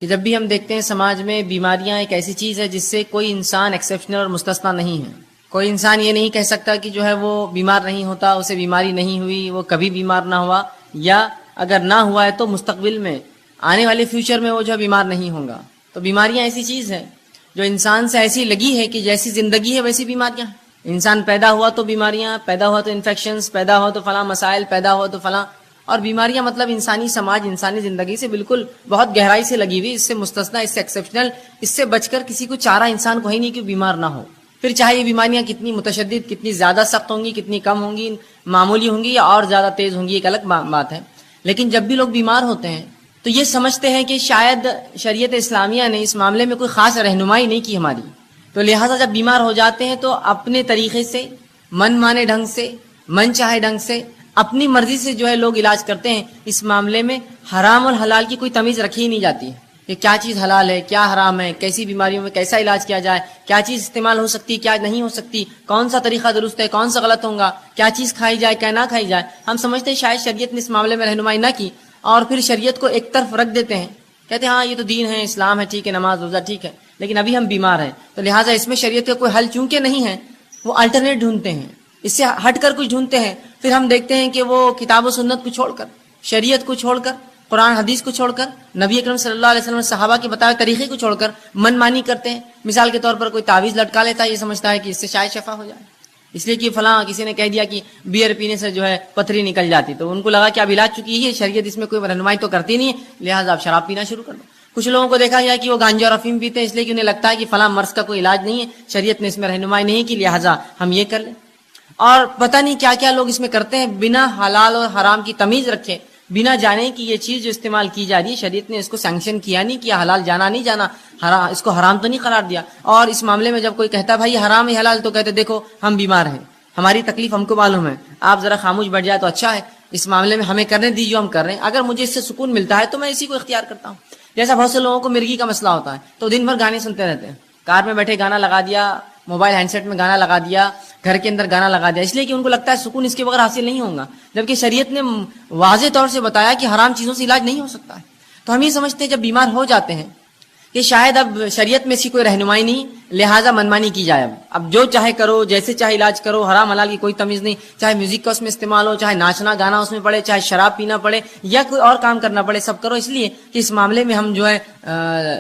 کہ جب بھی ہم دیکھتے ہیں سماج میں بیماریاں ایک ایسی چیز ہے جس سے کوئی انسان ایکسیپشنل اور مستثنا نہیں ہے. کوئی انسان یہ نہیں کہہ سکتا کہ جو ہے وہ بیمار نہیں ہوتا، اسے بیماری نہیں ہوئی، وہ کبھی بیمار نہ ہوا، یا اگر نہ ہوا ہے تو مستقبل میں آنے والے فیوچر میں وہ جو بیمار نہیں ہوگا. تو بیماریاں ایسی چیز ہے جو انسان سے ایسی لگی ہے کہ جیسی زندگی ہے ویسی بیماریاں ہیں. انسان پیدا ہوا تو بیماریاں، پیدا ہوا تو انفیکشنز، پیدا ہوا تو فلاں مسائل، پیدا ہوا تو فلاں. اور بیماریاں مطلب انسانی سماج، انسانی زندگی سے بالکل بہت گہرائی سے لگی ہوئی، اس سے مستثنا، اس سے ایکسیپشنل، اس سے بچ کر کسی کو چارہ انسان کو ہی نہیں کہ بیمار نہ ہو. پھر چاہے یہ بیماریاں کتنی متشدد، کتنی زیادہ سخت ہوں گی، کتنی کم ہوں گی، معمولی ہوں گی یا اور زیادہ تیز ہوں گی، ایک الگ بات ہے. لیکن جب بھی لوگ بیمار ہوتے ہیں تو یہ سمجھتے ہیں کہ شاید شریعت اسلامیہ نے اس معاملے میں کوئی خاص رہنمائی نہیں کی ہماری، تو لہٰذا جب بیمار ہو جاتے ہیں تو اپنے طریقے سے، من مانے ڈھنگ سے، من چاہے ڈھنگ سے، اپنی مرضی سے جو ہے لوگ علاج کرتے ہیں. اس معاملے میں حرام اور حلال کی کوئی تمیز رکھی ہی نہیں جاتی کہ کیا چیز حلال ہے، کیا حرام ہے، کیسی بیماریوں میں کیسا علاج کیا جائے، کیا چیز استعمال ہو سکتی، کیا نہیں ہو سکتی، کون سا طریقہ درست ہے، کون سا غلط ہوگا، کیا چیز کھائی جائے، کیا نہ کھائی جائے. ہم سمجھتے ہیں شاید شریعت نے اس معاملے میں رہنمائی نہ کی، اور پھر شریعت کو ایک طرف رکھ دیتے ہیں، کہتے ہیں ہاں یہ تو دین ہے، اسلام ہے، ٹھیک ہے، نماز روزہ ٹھیک ہے، لیکن ابھی ہم بیمار ہیں تو لہٰذا اس میں شریعت کا کوئی حل چونکہ نہیں ہے، وہ الٹرنیٹ ڈھونڈتے ہیں، اس سے ہٹ کر کچھ ڈھونڈتے ہیں. پھر ہم دیکھتے ہیں کہ وہ کتاب و سنت کو چھوڑ کر، شریعت کو چھوڑ کر، قرآن حدیث کو چھوڑ کر، نبی اکرم صلی اللہ علیہ وسلم صحابہ کے بتائے طریقے کو چھوڑ کر من مانی کرتے ہیں. مثال کے طور پر کوئی تعویذ لٹکا لیتا ہے، یہ سمجھتا ہے کہ اس سے شاید شفا ہو جائے، اس لیے کہ فلاں کسی نے کہہ دیا کہ بیئر پینے سے جو ہے پتھری نکل جاتی، تو ان کو لگا کہ اب علاج چکی ہے، شریعت اس میں کوئی رہنمائی تو کرتی نہیں ہے، لہٰذا آپ شراب پینا شروع کر دو. کچھ لوگوں کو دیکھا گیا کہ وہ گانجا اور افیم پیتے ہیں، اس لیے کہ انہیں لگتا ہے کہ فلاں مرض کا کوئی علاج نہیں ہے، شریعت نے اس میں رہنمائی نہیں کی، لہٰذا ہم یہ کر لیں. اور پتہ نہیں کیا کیا لوگ اس میں کرتے ہیں بنا حلال اور حرام کی تمیز رکھے، بنا جانے کہ یہ چیز جو استعمال کی جا رہی ہے شریعت نے اس کو سینکشن کیا نہیں کیا، حلال جانا نہیں جانا، اس کو حرام تو نہیں قرار دیا. اور اس معاملے میں جب کوئی کہتا ہے بھائی حرام ہے حلال، تو کہتے دیکھو ہم بیمار ہیں، ہماری تکلیف ہم کو معلوم ہے، آپ ذرا خاموش بیٹھ جائے تو اچھا ہے، اس معاملے میں ہمیں کرنے دیجیے، ہم کر رہے ہیں، اگر مجھے اس سے سکون ملتا ہے تو میں اسی کو اختیار کرتا ہوں. جیسا بہت سے لوگوں کو مرگی کا مسئلہ ہوتا ہے تو دن بھر گانے سنتے رہتے ہیں، کار میں بیٹھے گانا لگا دیا، موبائل ہینڈ سیٹ میں گانا لگا دیا، گھر کے اندر گانا لگا دیا، اس لیے کہ ان کو لگتا ہے سکون اس کے بغیر حاصل نہیں ہوگا، جبکہ شریعت نے واضح طور سے بتایا کہ حرام چیزوں سے علاج نہیں ہو سکتا ہے. تو ہم یہ سمجھتے ہیں جب بیمار ہو جاتے ہیں کہ شاید اب شریعت میں اس کی کوئی رہنمائی نہیں، لہٰذا منمانی کی جائے، اب جو چاہے کرو، جیسے چاہے علاج کرو، حرام حلال کی کوئی تمیز نہیں، چاہے میوزک کا اس میں استعمال ہو، چاہے ناچنا گانا اس میں پڑے، چاہے شراب پینا پڑے یا کوئی اور کام کرنا پڑے، سب کرو، اس لیے کہ اس معاملے میں ہم جو ہے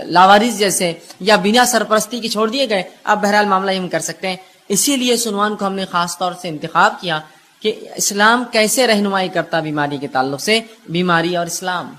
لاوارث جیسے یا بنا سرپرستی کے چھوڑ دیے گئے، اب بہرحال معاملہ ہم کر سکتے ہیں. اسی لیے اس عنوان کو ہم نے خاص طور سے انتخاب کیا کہ اسلام کیسے رہنمائی کرتا بیماری کے تعلق سے، بیماری اور اسلام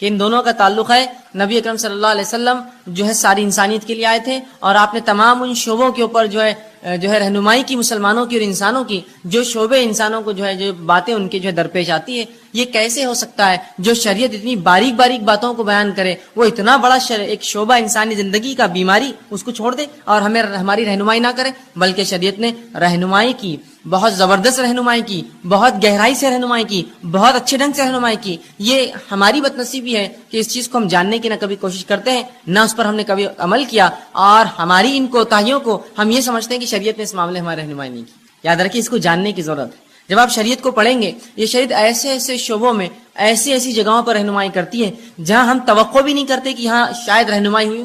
کہ ان دونوں کا تعلق ہے. نبی اکرم صلی اللہ علیہ وسلم جو ہے ساری انسانیت کے لیے آئے تھے، اور آپ نے تمام ان شعبوں کے اوپر جو ہے رہنمائی کی، مسلمانوں کی اور انسانوں کی، جو شعبے انسانوں کو جو ہے جو باتیں ان کے جو ہے درپیش آتی ہے. یہ کیسے ہو سکتا ہے جو شریعت اتنی باریک باریک باتوں کو بیان کرے، وہ اتنا بڑا ایک شعبہ انسانی زندگی کا بیماری اس کو چھوڑ دے اور ہمیں ہماری رہنمائی نہ کرے، بلکہ شریعت نے رہنمائی کی، بہت زبردست رہنمائی کی، بہت گہرائی سے رہنمائی کی، بہت اچھے ڈھنگ سے رہنمائی کی. یہ ہماری بدنصیبی ہے کہ اس چیز کو ہم جاننے کی نہ کبھی کوشش کرتے ہیں، نہ اس پر ہم نے کبھی عمل کیا، اور ہماری ان کوتاہیوں کو ہم یہ سمجھتے ہیں کہ شریعت نے اس معاملے ہماری رہنمائی نہیں کی. یاد رکھیے اس کو جاننے کی ضرورت ہے. جب آپ شریعت کو پڑھیں گے، یہ شریعت ایسے ایسے شعبوں میں، ایسی ایسی جگہوں پر رہنمائی کرتی ہے جہاں ہم توقع بھی نہیں کرتے کہ ہاں شاید رہنمائی ہوئی.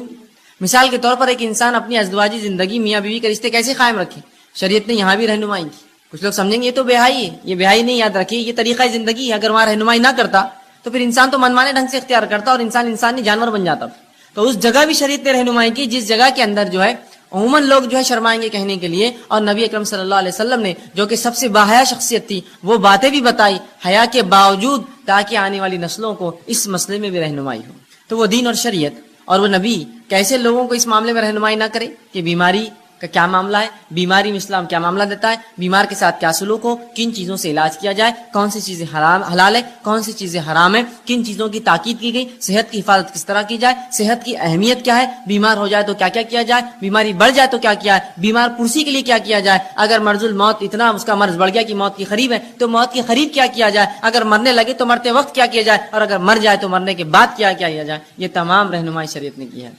مثال کے طور پر ایک انسان اپنی ازدواجی زندگی، میاں بیوی کے رشتے کیسے قائم رکھے، شریعت نے یہاں بھی رہنمائی کی. کچھ لوگ سمجھیں گے یہ تو بےحائی ہے، یہ بےحائی نہیں، یاد رکھیے یہ طریقہ زندگی ہے. اگر وہاں رہنمائی نہ کرتا تو پھر انسان تو منمانے ڈھنگ سے اختیار کرتا اور انسان نہیں جانور بن جاتا. تو اس جگہ بھی شریعت نے رہنمائی کی جس جگہ کے اندر جو ہے عموماً لوگ جو ہے شرمائیں گے کہنے کے لیے، اور نبی اکرم صلی اللہ علیہ وسلم نے جو کہ سب سے باحیا شخصیت تھی وہ باتیں بھی بتائی حیا کے باوجود، تاکہ آنے والی نسلوں کو اس مسئلے میں بھی رہنمائی ہو. تو وہ دین اور شریعت اور وہ نبی کیسے لوگوں کو اس معاملے میں رہنمائی نہ کرے کہ بیماری کا کیا معاملہ ہے، بیماری میں اسلام کیا معاملہ دیتا ہے، بیمار کے ساتھ کیا سلوک ہو، کن چیزوں سے علاج کیا جائے، کون سی چیزیں حلال ہے، کون سی چیزیں حرام ہے، کن چیزوں کی تاکید کی گئی، صحت کی حفاظت کس طرح کی جائے، صحت کی اہمیت کیا ہے، بیمار ہو جائے تو کیا کیا کیا جائے، بیماری بڑھ جائے تو کیا کیا ہے، بیمار پرسی کے لیے کیا کیا جائے، اگر مرض الموت اتنا اس کا مرض بڑھ گیا کہ موت کی قریب ہے تو موت کے قریب کیا کیا جائے، اگر مرنے لگے تو مرتے وقت کیا کیا جائے، اور اگر مر جائے تو مرنے کے بعد کیا کیا جائے. یہ تمام رہنمائی شریعت نے کی ہے.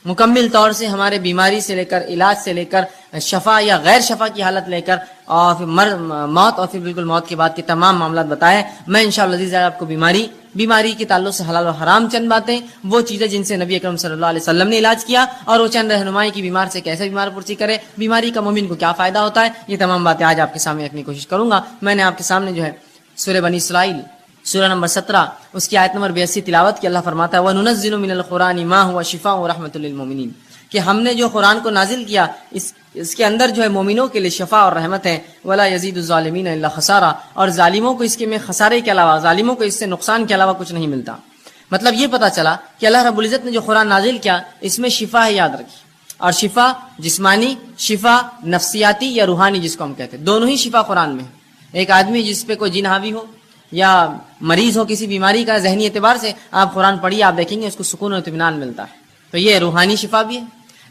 مکمل طور سے ہمارے بیماری سے لے کر علاج سے لے کر شفا یا غیر شفا کی حالت لے کر اور پھر موت اور پھر بالکل موت کے بعد کے تمام معاملات بتائے. میں انشاءاللہ عزیز آپ کو بیماری بیماری کے تعلق سے حلال و حرام چند باتیں، وہ چیزیں جن سے نبی اکرم صلی اللہ علیہ وسلم نے علاج کیا، اور وہ چند رہنمائی کی بیمار سے کیسے بیمار پرسی کرے، بیماری کا مومن کو کیا فائدہ ہوتا ہے، یہ تمام باتیں آج آپ کے سامنے رکھنے کی کوشش کروں گا۔ میں نے آپ کے سامنے جو ہے سورہ بنی اسرائیل سورہ نمبر 17 اس کی آیت نمبر 82 تلاوت کی۔ اللہ فرماتا ہے وَنُنَزِّلُ مِنَ الْقُرْآنِ مَا هُوَ شِفَاءٌ وَرَحْمَةٌ لِّلْمُؤْمِنِينَ، کہ ہم نے جو قرآن کو نازل کیا اس کے اندر جو ہے مومنوں کے لیے شفا اور رحمت ہے، وَلَا يَزِيدُ الظَّالِمِينَ إِلَّا خَسَارًا، اور ظالموں کو اس کے میں خسارے کے علاوہ، ظالموں کو اس سے نقصان کے علاوہ کچھ نہیں ملتا۔ مطلب یہ پتہ چلا کہ اللہ رب العزت نے جو قرآن نازل کیا اس میں شفا ہے، یاد رکھیے، اور شفا جسمانی، شفا نفسیاتی یا روحانی جس کو ہم کہتے ہیں، دونوں ہی شفا قرآن میں ہے۔ ایک آدمی جس پہ کوئی جن حاوی ہو یا مریض ہو کسی بیماری کا، ذہنی اعتبار سے آپ قرآن پڑھیے، آپ دیکھیں گے اس کو سکون و اطمینان ملتا ہے، تو یہ روحانی شفا بھی ہے۔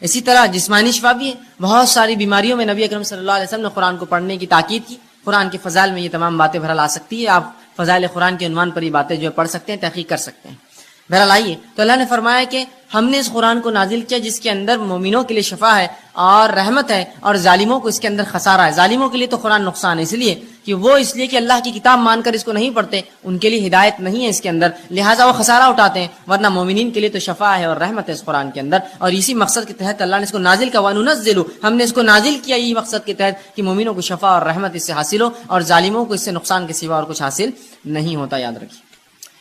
اسی طرح جسمانی شفا بھی ہے، بہت ساری بیماریوں میں نبی اکرم صلی اللہ علیہ وسلم نے قرآن کو پڑھنے کی تاکید کی۔ قرآن کے فضائل میں یہ تمام باتیں بہرحال آ سکتی ہے، آپ فضائل قرآن کے عنوان پر یہ باتیں جو ہے پڑھ سکتے ہیں، تحقیق کر سکتے ہیں۔ بہرحال آئیے، تو اللہ نے فرمایا کہ ہم نے اس قرآن کو نازل کیا جس کے اندر مومنوں کے لیے شفا ہے اور رحمت ہے، اور ظالموں کو اس کے اندر خسارہ ہے۔ ظالموں کے لیے تو قرآن نقصان ہے، اس لیے کہ اللہ کی کتاب مان کر اس کو نہیں پڑھتے، ان کے لیے ہدایت نہیں ہے اس کے اندر، لہٰذا وہ خسارہ اٹھاتے ہیں، ورنہ مومنین کے لیے تو شفا ہے اور رحمت ہے اس قرآن کے اندر، اور اسی مقصد کے تحت اللہ نے اس کو نازل کیا۔ وَنُنَزِّلُ، ہم نے اس کو نازل کیا یہی مقصد کے تحت کہ مومنوں کو شفا اور رحمت اس سے حاصل ہو، اور ظالموں کو اس سے نقصان کے سوا اور کچھ حاصل نہیں ہوتا، یاد رکھیے۔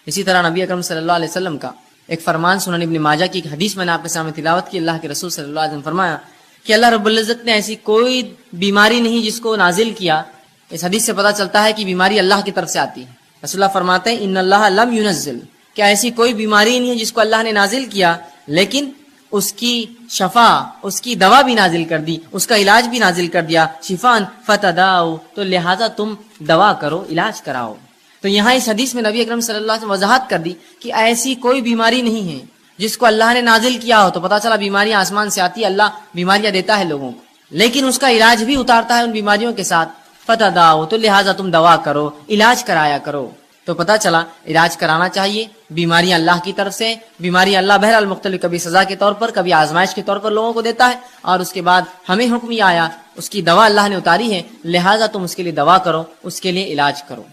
اسی طرح نبی اکرم صلی اللہ علیہ وسلم کا ایک فرمان سنن ابن ماجہ کی ایک حدیث میں نے آپ کے سامنے تلاوت کی۔ اللہ کے رسول صلی اللہ علیہ وسلم فرمایا کہ اللہ رب العزت نے ایسی کوئی بیماری نہیں جس کو نازل کیا۔ اس حدیث سے پتہ چلتا ہے کہ بیماری اللہ کی طرف سے آتی ہے۔ رسول اللہ فرماتے ہیں ان اللہ لم ينزل، کہ ایسی کوئی بیماری نہیں ہے جس کو اللہ نے نازل کیا لیکن اس کی شفا، اس کی دوا بھی نازل کر دی، اس کا علاج بھی نازل کر دیا، شفان فتداؤ، تو لہذا تم دوا کرو، علاج کراؤ۔ تو یہاں اس حدیث میں نبی اکرم صلی اللہ علیہ وسلم وضاحت کر دی کہ ایسی کوئی بیماری نہیں ہے جس کو اللہ نے نازل کیا ہو۔ تو پتہ چلا بیماریاں آسمان سے آتی ہے، اللہ بیماریاں دیتا ہے لوگوں کو، لیکن اس کا علاج بھی اتارتا ہے ان بیماریوں کے ساتھ۔ فتداؤ، تو لہٰذا تم دوا کرو، علاج کرایا کرو۔ تو پتہ چلا علاج کرانا چاہیے، بیماریاں اللہ کی طرف سے، بیماریاں اللہ بہرحال مختلف، کبھی سزا کے طور پر، کبھی آزمائش کے طور پر لوگوں کو دیتا ہے، اور اس کے بعد ہمیں حکم یہ آیا، اس کی دوا اللہ نے اتاری ہے، لہٰذا تم اس کے لیے دوا کرو، اس کے لیے علاج کرو۔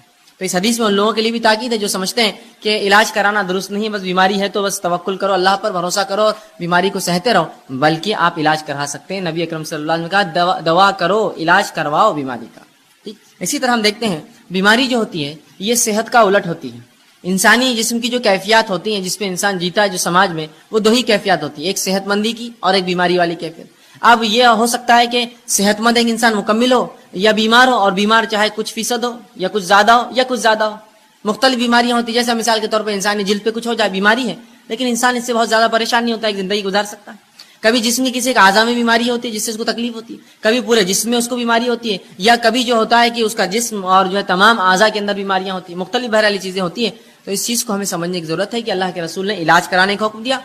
تو اس حدیث میں ان لوگوں کے لیے بھی تاکید ہے جو سمجھتے ہیں کہ علاج کرانا درست نہیں، بس بیماری ہے تو بس توکل کرو، اللہ پر بھروسہ کرو اور بیماری کو سہتے رہو، بلکہ آپ علاج کرا سکتے ہیں۔ نبی اکرم صلی اللہ علیہ وسلم نے کہا دوا کرو، علاج کرواؤ بیماری کا۔ ٹھیک، اسی طرح ہم دیکھتے ہیں بیماری جو ہوتی ہے یہ صحت کا الٹ ہوتی ہے۔ انسانی جسم کی جو کیفیات ہوتی ہیں جس پہ انسان جیتا ہے جو سماج میں، وہ دو ہی کیفیات ہوتی ہے، ایک صحت مندی کی اور ایک بیماری والی کیفیت۔ اب یہ ہو سکتا ہے کہ صحت مند ایک انسان مکمل ہو یا بیمار ہو، اور بیمار چاہے کچھ فیصد ہو یا کچھ زیادہ ہو یا کچھ زیادہ ہو۔ مختلف بیماریاں ہوتی ہیں، جیسے مثال کے طور پر انسانی جلد پہ کچھ ہو جائے، بیماری ہے، لیکن انسان اس سے بہت زیادہ پریشان نہیں ہوتا، ایک زندگی گزار سکتا ہے۔ کبھی جسم کی کسی ایک اعضاء میں بیماری ہوتی ہے جس سے اس کو تکلیف ہوتی ہے، کبھی پورے جسم میں اس کو بیماری ہوتی ہے، یا کبھی جو ہوتا ہے کہ اس کا جسم اور جو ہے تمام اعضاء کے اندر بیماریاں ہوتی ہیں، مختلف بہرحال چیزیں ہوتی ہیں۔ تو اس چیز کو ہمیں سمجھنے کی ضرورت ہے کہ اللہ کے رسول نے علاج کرانے کا حکم دیا،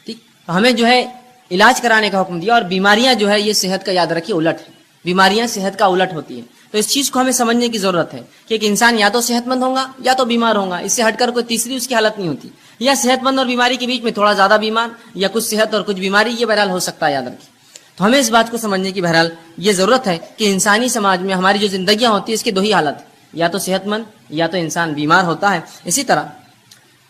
ٹھیک، تو ہمیں جو ہے علاج کرانے کا حکم دیا، اور بیماریاں جو ہے یہ صحت کا، یاد رکھیے، الٹ ہے، بیماریاں صحت کا الٹ ہوتی ہیں۔ تو اس چیز کو ہمیں سمجھنے کی ضرورت ہے کہ ایک انسان یا تو صحت مند ہوگا یا تو بیمار ہوگا، اس سے ہٹ کر کوئی تیسری اس کی حالت نہیں ہوتی، یا صحت مند اور بیماری کے بیچ میں تھوڑا زیادہ بیمار، یا کچھ صحت اور کچھ بیماری، یہ بہرحال ہو سکتا ہے، یاد رکھیے۔ تو ہمیں اس بات کو سمجھنے کی بہرحال یہ ضرورت ہے کہ انسانی سماج میں ہماری جو زندگیاں ہوتی ہیں اس کی دو ہی حالت، یا تو صحت مند یا تو انسان بیمار ہوتا ہے۔ اسی طرح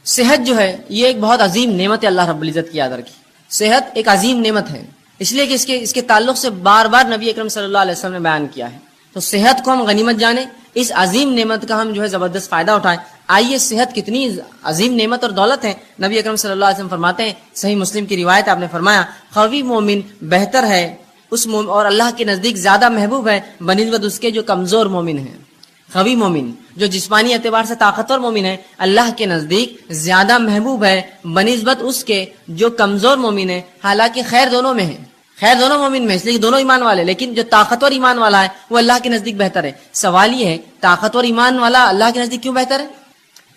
صحت جو ہے یہ ایک بہت عظیم نعمت ہے اللہ رب العزت کی، یاد رکھیے، صحت ایک عظیم نعمت ہے، اس لیے کہ اس کے تعلق سے بار بار نبی اکرم صلی اللہ علیہ وسلم نے بیان کیا ہے۔ تو صحت کو ہم غنیمت جانیں، اس عظیم نعمت کا ہم جو ہے زبردست فائدہ اٹھائیں۔ آئیے صحت کتنی عظیم نعمت اور دولت ہے، نبی اکرم صلی اللہ علیہ وسلم فرماتے ہیں، صحیح مسلم کی روایت، آپ نے فرمایا قوی مومن بہتر ہے اس اور اللہ کے نزدیک زیادہ محبوب ہے بنسبت اس کے جو کمزور مومن ہیں۔ قوی مومن جو جسمانی اعتبار سے طاقتور مومن ہے، اللہ کے نزدیک زیادہ محبوب ہے بنسبت اس کے جو کمزور مومن ہے۔ حالانکہ خیر دونوں میں ہے، خیر دونوں مومن میں، اس لیے دونوں ایمان والے، لیکن جو طاقتور ایمان والا ہے وہ اللہ کے نزدیک بہتر ہے۔ سوال یہ ہے طاقتور ایمان والا اللہ کے نزدیک کیوں بہتر ہے؟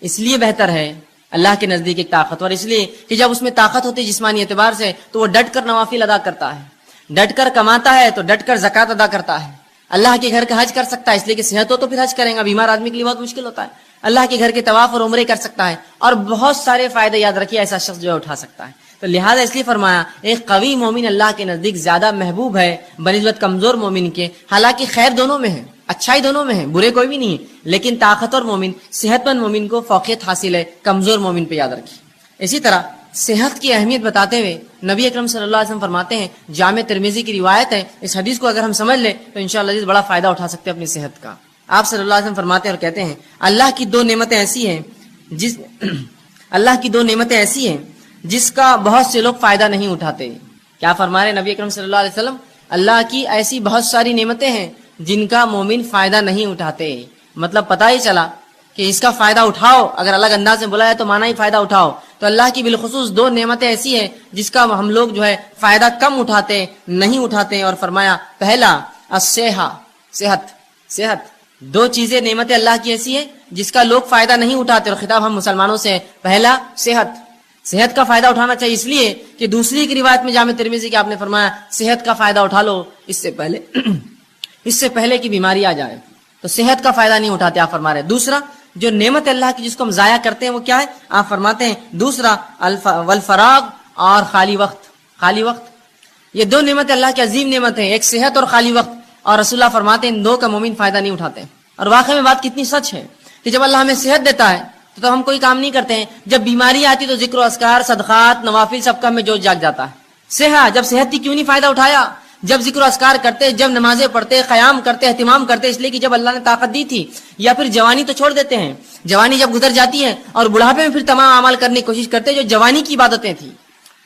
اس لیے بہتر ہے اللہ کے نزدیک ایک طاقتور، اس لیے کہ جب اس میں طاقت ہوتی ہے جسمانی اعتبار سے تو وہ ڈٹ کر نوافل ادا کرتا ہے، ڈٹ کر کماتا ہے تو ڈٹ کر زکوٰۃ ادا کرتا ہے۔ اللہ کے گھر کا حج کر سکتا ہے اس لیے کہ صحت ہو تو پھر حج کرے گا, بیمار آدمی کے لیے بہت مشکل ہوتا ہے. اللہ کے گھر کے طواف اور عمرے کر سکتا ہے, اور بہت سارے فائدے یاد رکھیے ایسا شخص جو ہے اٹھا سکتا ہے. تو لہٰذا اس لیے فرمایا ایک قوی مومن اللہ کے نزدیک زیادہ محبوب ہے بنسبت کمزور مومن کے. حالانکہ خیر دونوں میں ہے, اچھائی دونوں میں ہے, برے کوئی بھی نہیں ہے, لیکن طاقتور مومن, صحت مند مومن کو فوقیت حاصل ہے کمزور مومن پہ, یاد رکھیے. اسی طرح صحت کی اہمیت بتاتے ہوئے نبی اکرم صلی اللہ علیہ وسلم فرماتے ہیں, جامع ترمذی کی روایت ہے, اس حدیث کو اگر ہم سمجھ لیں تو انشاءاللہ بڑا فائدہ اٹھا سکتے ہیں اپنی صحت کا. آپ صلی اللہ علیہ وسلم فرماتے ہیں اور کہتے ہیں, اللہ کی دو نعمتیں ایسی ہیں جس کا بہت سے لوگ فائدہ نہیں اٹھاتے. کیا فرما رہے نبی اکرم صلی اللہ علیہ وسلم؟ اللہ کی ایسی بہت ساری نعمتیں ہیں جن کا مومن فائدہ نہیں اٹھاتے. مطلب پتہ ہی چلا کہ اس کا فائدہ اٹھاؤ, اگر الگ انداز میں بولا ہے تو مانا ہی فائدہ اٹھاؤ. تو اللہ کی بالخصوص دو نعمتیں ایسی ہیں جس کا ہم لوگ جو ہے فائدہ کم اٹھاتے, نہیں اٹھاتے. اور فرمایا پہلا صحت. دو چیزیں نعمتیں اللہ کی ایسی ہیں جس کا لوگ فائدہ نہیں اٹھاتے, اور خطاب ہم مسلمانوں سے ہے. پہلا صحت کا فائدہ اٹھانا چاہیے, اس لیے کہ دوسری کی روایت میں جامع ترمذی کی آپ نے فرمایا صحت کا فائدہ اٹھا لو اس سے پہلے کہ بیماری آ جائے. تو صحت کا فائدہ نہیں اٹھاتے آپ فرما رہے. دوسرا جو نعمت اللہ کی جس کو ہم ضائع کرتے ہیں وہ کیا ہے؟ آپ فرماتے ہیں دوسرا والفراغ, اور خالی وقت. یہ دو نعمت اللہ کی عظیم نعمت ہیں, ایک صحت اور خالی وقت. اور رسول اللہ فرماتے ہیں ان دو کا مومن فائدہ نہیں اٹھاتے. اور واقعی میں بات کتنی سچ ہے کہ جب اللہ ہمیں صحت دیتا ہے تو ہم کوئی کام نہیں کرتے ہیں, جب بیماری آتی تو ذکر و اذکار, صدقات, نوافل سب کا ہمیں جوش جاگ جاتا ہے. جب صحت تھی کیوں نہیں فائدہ اٹھایا؟ جب ذکر و اذکار کرتے, جب نمازیں پڑھتے, قیام کرتے, اہتمام کرتے, اس لیے کہ جب اللہ نے طاقت دی تھی. یا پھر جوانی تو چھوڑ دیتے ہیں, جوانی جب گزر جاتی ہے اور بڑھاپے میں پھر تمام اعمال کرنے کی کوشش کرتے جو جوانی کی عبادتیں تھیں.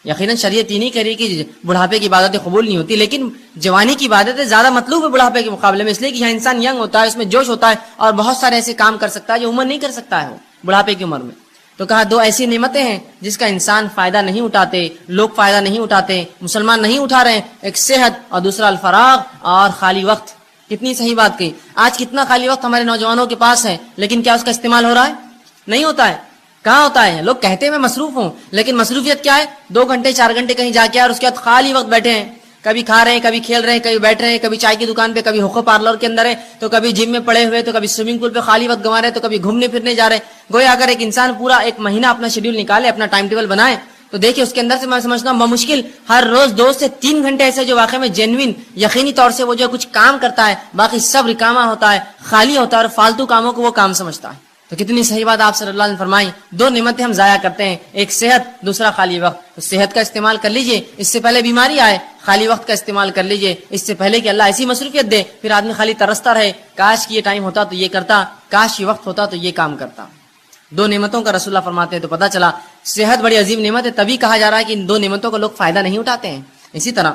یقیناً شریعت یہ نہیں کہہ رہی کہ بڑھاپے کی عبادتیں قبول نہیں ہوتی, لیکن جوانی کی عبادتیں زیادہ مطلوب ہے بڑھاپے کے مقابلے میں, اس لیے کہ یہاں انسان ینگ ہوتا ہے, اس میں جوش ہوتا ہے, اور بہت سارے ایسے کام کر سکتا ہے جو عمر نہیں کر سکتا ہے وہ بڑھاپے کی عمر میں. تو کہا دو ایسی نعمتیں ہیں جس کا انسان فائدہ نہیں اٹھاتے, لوگ فائدہ نہیں اٹھاتے, مسلمان نہیں اٹھا رہے ہیں. ایک صحت اور دوسرا الفراغ اور خالی وقت. کتنی صحیح بات کہی. آج کتنا خالی وقت ہمارے نوجوانوں کے پاس ہے, لیکن کیا اس کا استعمال ہو رہا ہے؟ نہیں ہوتا ہے. کہاں ہوتا ہے؟ لوگ کہتے ہیں میں مصروف ہوں, لیکن مصروفیت کیا ہے؟ 2 گھنٹے 4 گھنٹے کہیں جا کے اور اس کے بعد خالی وقت بیٹھے ہیں, کبھی کھا رہے ہیں, کبھی کھیل رہے ہیں, کبھی بیٹھ رہے ہیں, کبھی چائے کی دکان پہ, کبھی ہوکو پارلر کے اندر ہے, تو کبھی جم میں پڑے ہوئے, تو کبھی سوئمنگ پول پہ خالی وقت گنوا رہے, تو کبھی گھومنے پھرنے جا رہے. گویا اگر ایک انسان پورا 1 مہینہ اپنا شیڈیول نکالے, اپنا ٹائم ٹیبل بنائے, تو دیکھیں اس کے اندر سے میں سمجھتا ہوں بمشکل ہر روز 2 سے 3 گھنٹے ایسے جو واقعی میں جینوین یقینی طور سے وہ جو کچھ کام کرتا ہے, باقی سب رکامہ ہوتا ہے, خالی ہوتا ہے, اور فالتو کاموں کو وہ کام سمجھتا ہے. تو کتنی صحیح بات آپ صلی اللہ علیہ وسلم فرمائی. 2 نعمتیں ہم ضائع کرتے ہیں, ایک صحت, دوسرا خالی وقت. تو صحت کا استعمال کر لیجئے اس سے پہلے بیماری آئے, خالی وقت کا استعمال کر لیجئے اس سے پہلے کہ اللہ ایسی مصروفیت دے پھر آدمی خالی ترستا رہے, کاش کہ یہ ٹائم ہوتا تو یہ کرتا, کاش یہ وقت ہوتا تو یہ کام کرتا. 2 نعمتوں کا رسول اللہ فرماتے ہیں. تو پتہ چلا صحت بڑی عظیم نعمت ہے, تبھی کہا جا رہا ہے کہ ان 2 نعمتوں کا لوگ فائدہ نہیں اٹھاتے ہیں. اسی طرح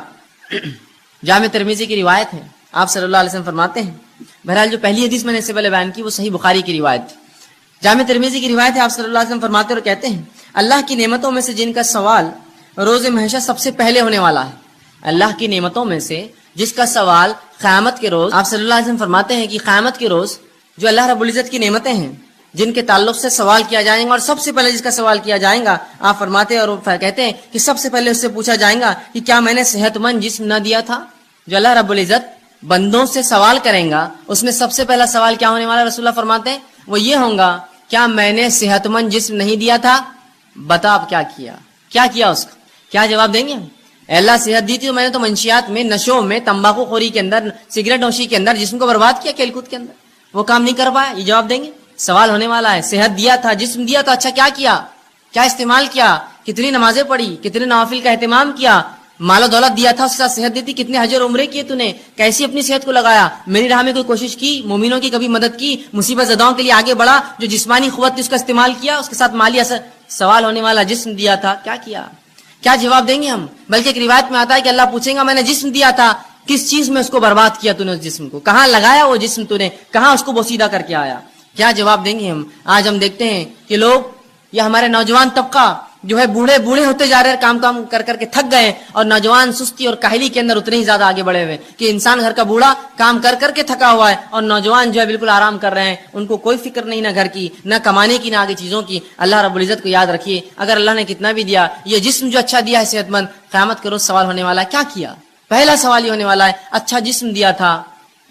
جامع ترمذی کی روایت ہے, آپ صلی اللہ علیہ وسلم فرماتے ہیں, بہرحال جو پہلی حدیث میں نے اس سے پہلے بیان کی وہ صحیح بخاری کی روایت تھی. جامع ترمذی کی روایت ہے, آپ صلی اللہ علیہ وسلم فرماتے اور کہتے ہیں اللہ کی نعمتوں میں سے جن کا سوال روز محشر سب سے پہلے ہونے والا ہے. اللہ کی نعمتوں میں سے جس کا سوال قیامت کے روز, آپ صلی اللہ علیہ وسلم فرماتے ہیں کہ قیامت کے روز جو اللہ رب العزت کی نعمتیں ہیں جن کے تعلق سے سوال کیا جائے گا, اور سب سے پہلے جس کا سوال کیا جائے گا, آپ فرماتے ہیں اور کہتے ہیں کہ سب سے پہلے اس سے پوچھا جائے گا کہ کیا میں نے صحت مند جسم نہ دیا تھا. جو اللہ رب العزت بندوں سے سوال کریں گا اس میں سب سے پہلا سوال کیا ہونے والا, رسول اللہ فرماتے ہیں وہ یہ ہوگا کیا میں نے صحت مند جسم نہیں دیا تھا, بتا اب کیا کیا اس کا. کیا جواب دیں گے ہم؟ اللہ صحت دی تھی تو میں نے تو منشیات میں, نشوں میں, تمباکو خوری کے اندر, سگریٹ نوشی کے اندر جسم کو برباد کیا, کھیل کود کے اندر, وہ کام نہیں کر پایا. یہ جواب دیں گے. سوال ہونے والا ہے, صحت دیا تھا, جسم دیا تھا, اچھا کیا استعمال کیا, کتنی نمازیں پڑھی, کتنے نوافل کا اہتمام کیا, مال و دولت دیا تھا اس کے ساتھ صحت دی تھی, کتنے حج اور عمرے کیے, نے کیسی اپنی صحت کو لگایا, میری راہ میں کوئی کوشش کی, مومنوں کی کبھی مدد کی, مصیبت زداؤں کے لیے آگے بڑھا, جو جسمانی قوت تھی اس کا استعمال کیا, اس کے ساتھ مالی اثر. سوال ہونے والا جسم دیا تھا, کیا جواب دیں گے ہم؟ بلکہ ایک روایت میں آتا ہے کہ اللہ پوچھیں گا میں نے جسم دیا تھا, کس چیز میں اس کو برباد کیا نے, اس جسم کو کہاں لگایا, وہ جسم نے کہاں اس کو بوسیدہ کر کے آیا. کیا جواب دیں گے ہم؟ آج ہم دیکھتے ہیں کہ لوگ یا ہمارے نوجوان طبقہ جو ہے بوڑھے ہوتے جا رہے ہیں, کام کر کے تھک گئے, اور نوجوان سستی اور کاہلی کے اندر اتنے ہی زیادہ آگے بڑھے ہوئے کہ انسان گھر کا بوڑھا کام کر کے تھکا ہوا ہے, اور نوجوان جو ہے بالکل آرام کر رہے ہیں, ان کو کوئی فکر نہیں, نہ گھر کی, نہ کمانے کی, نہ آگے چیزوں کی. اللہ رب العزت کو یاد رکھیے, اگر اللہ نے کتنا بھی دیا, یہ جسم جو اچھا دیا ہے صحت مند, قیامت کے روز سوال ہونے والا ہے کیا. پہلا سوال یہ ہونے والا ہے, اچھا جسم دیا تھا,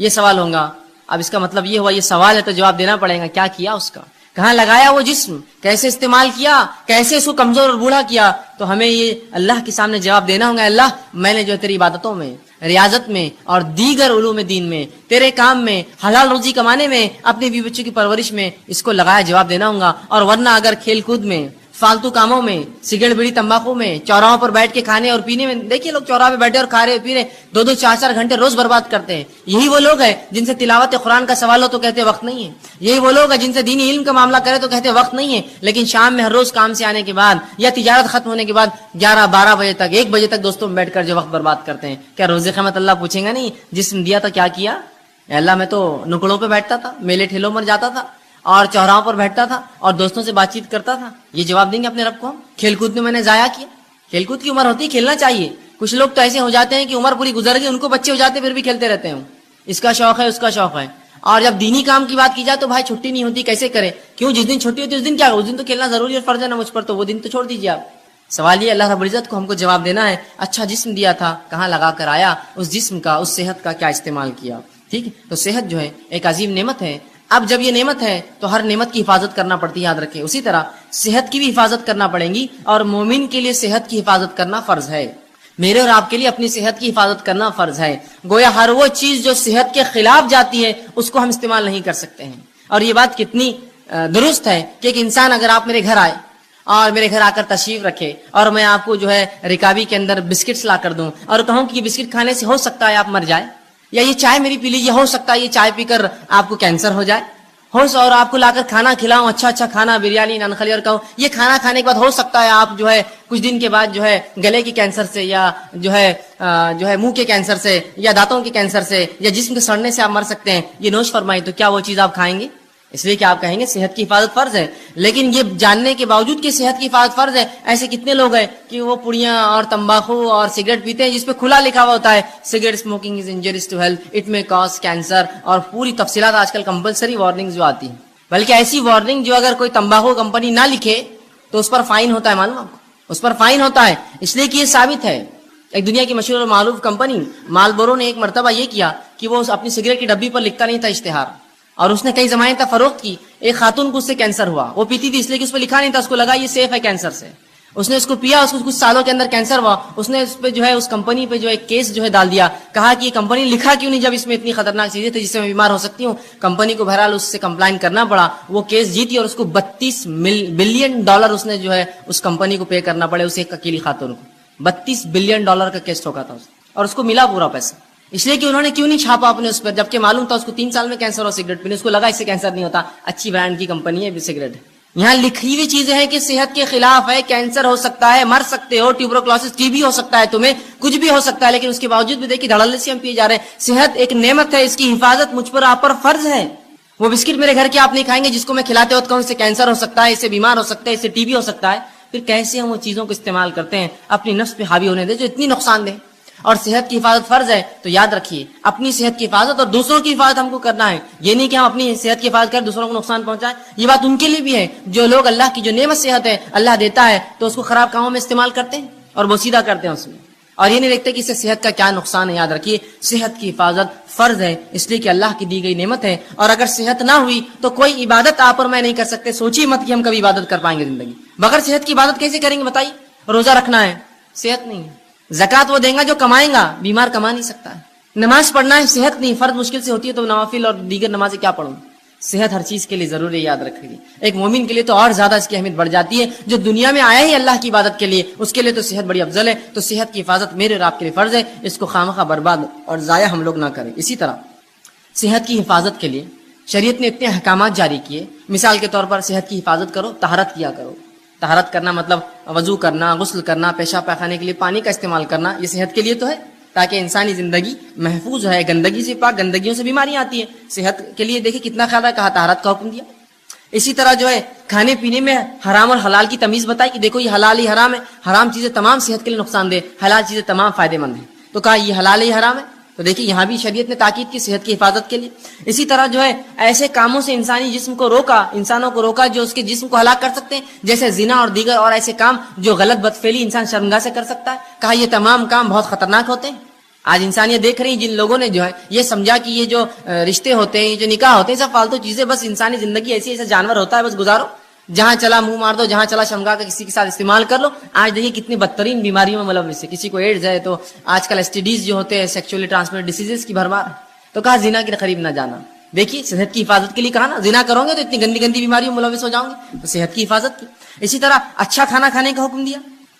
یہ سوال ہوگا. اب اس کا مطلب یہ ہوا یہ سوال ہے تو جواب دینا پڑے گا. کیا کیا اس کا, کہاں لگایا وہ جسم, کیسے استعمال کیا, کیسے اس کو کمزور اور بوڑھا کیا. تو ہمیں یہ اللہ کے سامنے جواب دینا ہوگا, اللہ میں نے جو تیری عبادتوں میں, ریاضت میں اور دیگر علوم دین میں, تیرے کام میں, حلال روزی کمانے میں, اپنے بیوی بچوں کی پرورش میں اس کو لگایا, جواب دینا ہوگا. اور ورنہ اگر کھیل کود میں, فالتو کاموں میں, سگریٹ بیڑی تمباکو میں, چوراہوں پر بیٹھ کے کھانے اور پینے میں, دیکھیے لوگ چوراہے پہ بیٹھے اور کھا رہے پی رہے 2-2 4-4 گھنٹے روز برباد کرتے ہیں. یہی وہ لوگ ہیں جن سے تلاوت قرآن کا سوال ہو تو کہتے وقت نہیں ہے. یہی وہ لوگ ہیں جن سے دینی علم کا معاملہ کرے تو کہتے وقت نہیں ہے. لیکن شام میں ہر روز کام سے آنے کے بعد یا تجارت ختم ہونے کے بعد 11-12 بجے تک 1 بجے تک دوستوں میں بیٹھ کر جو وقت برباد کرتے ہیں, کیا روز قیامت اللہ پوچھیں گا نہیں جسم دیا تو کیا کیا؟ اللہ میں تو نکڑوں پہ بیٹھتا تھا, میلے ٹھیلوں پر جاتا تھا اور چوراہوں پر بیٹھتا تھا اور دوستوں سے بات چیت کرتا تھا. یہ جواب دیں گے اپنے رب کو. کھیل کود میں نے ضائع کیا. کھیل کود کی عمر ہوتی ہے, کھیلنا چاہیے. کچھ لوگ تو ایسے ہو جاتے ہیں کہ عمر پوری گزر گئی, ان کو بچے ہو جاتے ہیں پھر بھی کھیلتے رہتے ہیں. اس کا شوق ہے, اس کا شوق ہے. اور جب دینی کام کی بات کی جائے تو بھائی چھٹی نہیں ہوتی, کیسے کرے؟ کیوں؟ جس دن چھٹی ہوتی ہے اس دن کیا, اس دن تو کھیلنا ضروری ہے, فرض ہے نا مجھ پر, تو وہ دن تو چھوڑ دیجیے آپ. سوال یہ اللہ رب العزت کو ہم کو جواب دینا ہے. اچھا جسم دیا تھا, کہاں لگا کر آیا, اس جسم کا, اس صحت کا کیا استعمال کیا؟ ٹھیک ہے, تو صحت جو ہے ایک عظیم نعمت ہے. اب جب یہ نعمت ہے تو ہر نعمت کی حفاظت کرنا پڑتی ہے, یاد رکھیں. اسی طرح صحت کی بھی حفاظت کرنا پڑے گی, اور مومن کے لیے صحت کی حفاظت کرنا فرض ہے. میرے اور آپ کے لیے اپنی صحت کی حفاظت کرنا فرض ہے. گویا ہر وہ چیز جو صحت کے خلاف جاتی ہے اس کو ہم استعمال نہیں کر سکتے ہیں. اور یہ بات کتنی درست ہے کہ ایک انسان اگر آپ میرے گھر آئے اور میرے گھر آ کر تشریف رکھے اور میں آپ کو جو ہے رکابی کے اندر بسکٹس لا کر دوں اور کہوں کہ یہ بسکٹ کھانے سے ہو سکتا ہے آپ مر جائے, یا یہ چائے میری پی لیجیے, ہو سکتا ہے یہ چائے پی کر آپ کو کینسر ہو جائے, اور آپ کو لا کر کھانا کھلاؤں, اچھا کھانا, بریانی, نان خلی, اور کہوں یہ کھانا کھانے کے بعد ہو سکتا ہے آپ جو ہے کچھ دن کے بعد جو ہے گلے کے کینسر سے, یا جو ہے منہ کے کینسر سے, یا دانتوں کے کینسر سے, یا جسم کے سڑنے سے آپ مر سکتے ہیں, یہ نوش فرمائی, تو کیا وہ چیز آپ کھائیں گے؟ اس لیے کہ آپ کہیں گے صحت کی حفاظت فرض ہے. لیکن یہ جاننے کے باوجود کہ صحت کی حفاظت فرض ہے, ایسے کتنے لوگ ہیں کہ وہ پڑیاں اور تمباکو اور سگریٹ پیتے ہیں جس پہ کھلا لکھا ہوا ہوتا ہے cigarette smoking is injurious to health, it may cause cancer, اور پوری تفصیلات آج کل کمپلسری وارننگ جو آتی ہیں. بلکہ ایسی وارننگ جو اگر کوئی تمباکو کمپنی نہ لکھے تو اس پر فائن ہوتا ہے, معلوم آپ کو, اس پر فائن ہوتا ہے. اس لیے کہ یہ ثابت ہے. ایک دنیا کی مشہور اور معروف کمپنی مالبورو نے ایک مرتبہ یہ کیا کہ وہ اپنی سگریٹ کی ڈبی پر لکھتا نہیں تھا اشتہار, اور اس نے کئی زمانے تک فروخت کی. ایک خاتون کو اس سے کینسر ہوا, وہ پیتی تھی اس لیے کہ اس پہ لکھا نہیں تھا, اس کو لگا یہ سیف ہے کینسر سے. اس نے اس کو پیا, اس کو کچھ سالوں کے اندر کینسر ہوا. اس نے اس پہ جو ہے اس کمپنی پہ جو ایک کیس جو ہے ڈال دیا, کہا کہ یہ کمپنی لکھا کیوں نہیں جب اس میں اتنی خطرناک چیزیں تھیں جس سے میں بیمار ہو سکتی ہوں. کمپنی کو بہرحال اس سے کمپلائن کرنا پڑا, وہ کیس جیتی اور اس کو $32 بلین اس نے جو ہے اس کمپنی کو پے کرنا پڑے, اسے ایک اکیلی خاتون کو $32 بلین کا کیس ٹھوکا تھا اور اس کو ملا پورا پیسہ. اس لیے کہ انہوں نے کیوں نہیں چھاپا اپنے اس پر, جبکہ معلوم تھا اس کو 3 سال میں کینسر ہو سگریٹ پینے, اس کو لگا اس سے کینسر نہیں ہوتا, اچھی برانڈ کی کمپنی ہے سگریٹ. یہاں لکھی ہوئی چیزیں ہیں کہ صحت کے خلاف ہے, کینسر ہو سکتا ہے, مر سکتے ہو, ٹیوبروکلوسس ٹی بی ہو سکتا ہے, تمہیں کچھ بھی ہو سکتا ہے, لیکن اس کے باوجود بھی دیکھیے دھڑلے سے ہم پیے جا رہے ہیں. صحت ایک نعمت ہے, اس کی حفاظت مجھ پر آپ پر فرض ہے. وہ بسکٹ میرے گھر کے آپ نہیں کھائیں گے جس کو میں کھلاتے وقت کہوں اس سے کینسر ہو سکتا ہے, اس سے بیمار ہو سکتا ہے, اس سے ٹی بی ہو سکتا ہے. پھر کیسے ہم وہ چیزوں کو استعمال کرتے ہیں اپنی نفس پہ حاوی ہونے دے جو اتنی نقصان دہ. اور صحت کی حفاظت فرض ہے, تو یاد رکھیے اپنی صحت کی حفاظت اور دوسروں کی حفاظت ہم کو کرنا ہے. یہ نہیں کہ ہم اپنی صحت کی حفاظت کریں دوسروں کو نقصان پہنچائیں. یہ بات ان کے لیے بھی ہے جو لوگ اللہ کی جو نعمت صحت ہے اللہ دیتا ہے تو اس کو خراب کاموں میں استعمال کرتے ہیں اور بوسیدہ کرتے ہیں اس میں, اور یہ نہیں دیکھتے کہ اس سے صحت کا کیا نقصان ہے. یاد رکھیے صحت کی حفاظت فرض ہے, اس لیے کہ اللہ کی دی گئی نعمت ہے, اور اگر صحت نہ ہوئی تو کوئی عبادت آپ اور میں نہیں کر سکتے. سوچیے مت کہ ہم کبھی عبادت کر پائیں گے زندگی بغیر صحت کی. عبادت کیسے کریں گے بتائیے؟ روزہ رکھنا ہے, صحت نہیں ہے. زکات وہ دیں گا جو کمائیں گا, بیمار کما نہیں سکتا ہے. نماز پڑھنا ہے, صحت نہیں, فرض مشکل سے ہوتی ہے تو نوافل اور دیگر نمازیں کیا پڑھوں. صحت ہر چیز کے لیے ضروری ہے, یاد رکھیں گے. ایک مومن کے لیے تو اور زیادہ اس کی اہمیت بڑھ جاتی ہے, جو دنیا میں آیا ہی اللہ کی عبادت کے لیے, اس کے لیے تو صحت بڑی افضل ہے. تو صحت کی حفاظت میرے اور آپ کے لیے فرض ہے, اس کو خامخواہ برباد اور ضائع ہم لوگ نہ کریں. اسی طرح صحت کی حفاظت کے لیے شریعت نے اتنے احکامات جاری کیے. مثال کے طور پر صحت کی حفاظت کرو, طہارت کیا کرو. طہارت کرنا مطلب وضو کرنا, غسل کرنا, پیشاب پاخانے کے لیے پانی کا استعمال کرنا. یہ صحت کے لیے تو ہے تاکہ انسانی زندگی محفوظ ہے, گندگی سے پاک, گندگیوں سے بیماریاں آتی ہیں. صحت کے لیے دیکھیں کتنا خیال ہے, کہا طہارت کا حکم دیا. اسی طرح جو ہے کھانے پینے میں حرام اور حلال کی تمیز بتائی کہ دیکھو یہ حلال ہی حرام ہے. حرام چیزیں تمام صحت کے لیے نقصان دہ, حلال چیزیں تمام فائدے مند ہیں. تو کہا یہ حلال ہی حرام ہے. تو دیکھیے یہاں بھی شریعت نے تاکید کی صحت کی حفاظت کے لیے. اسی طرح جو ہے ایسے کاموں سے انسانی جسم کو روکا, انسانوں کو روکا جو اس کے جسم کو ہلاک کر سکتے ہیں, جیسے زنا اور دیگر اور ایسے کام جو غلط بدفعلی انسان شرمگاہ سے کر سکتا ہے. کہا یہ تمام کام بہت خطرناک ہوتے ہیں. آج انسانیت دیکھ رہی جن لوگوں نے جو ہے یہ سمجھا کہ یہ جو رشتے ہوتے ہیں، یہ جو نکاح ہوتے ہیں، سب فالتو چیزیں، بس انسانی زندگی ایسی ایسا جانور ہوتا ہے، بس گزارو، جہاں چلا منہ مار دو، جہاں چلا شمگا کا کسی کے ساتھ استعمال کر لو۔ آج دیکھیے کتنی بدترین بیماریوں میں ملوث ہے، کسی کو ایڈز ہے تو آج کل ایس ٹی ڈیز جو ہوتے ہیں، سیکچولی ٹرانسمیٹڈ ڈیسیزز کی بھرمار ہے، تو کہا زنا کے قریب نہ جانا۔ دیکھیے صحت کی حفاظت کے لیے کہا نا، زنا کرو گے تو اتنی گندی گندی بیماریوں میں ملوث ہو جاؤں گے، تو صحت کی حفاظت کی۔ اسی طرح اچھا کھانا کھانے کا حکم دیا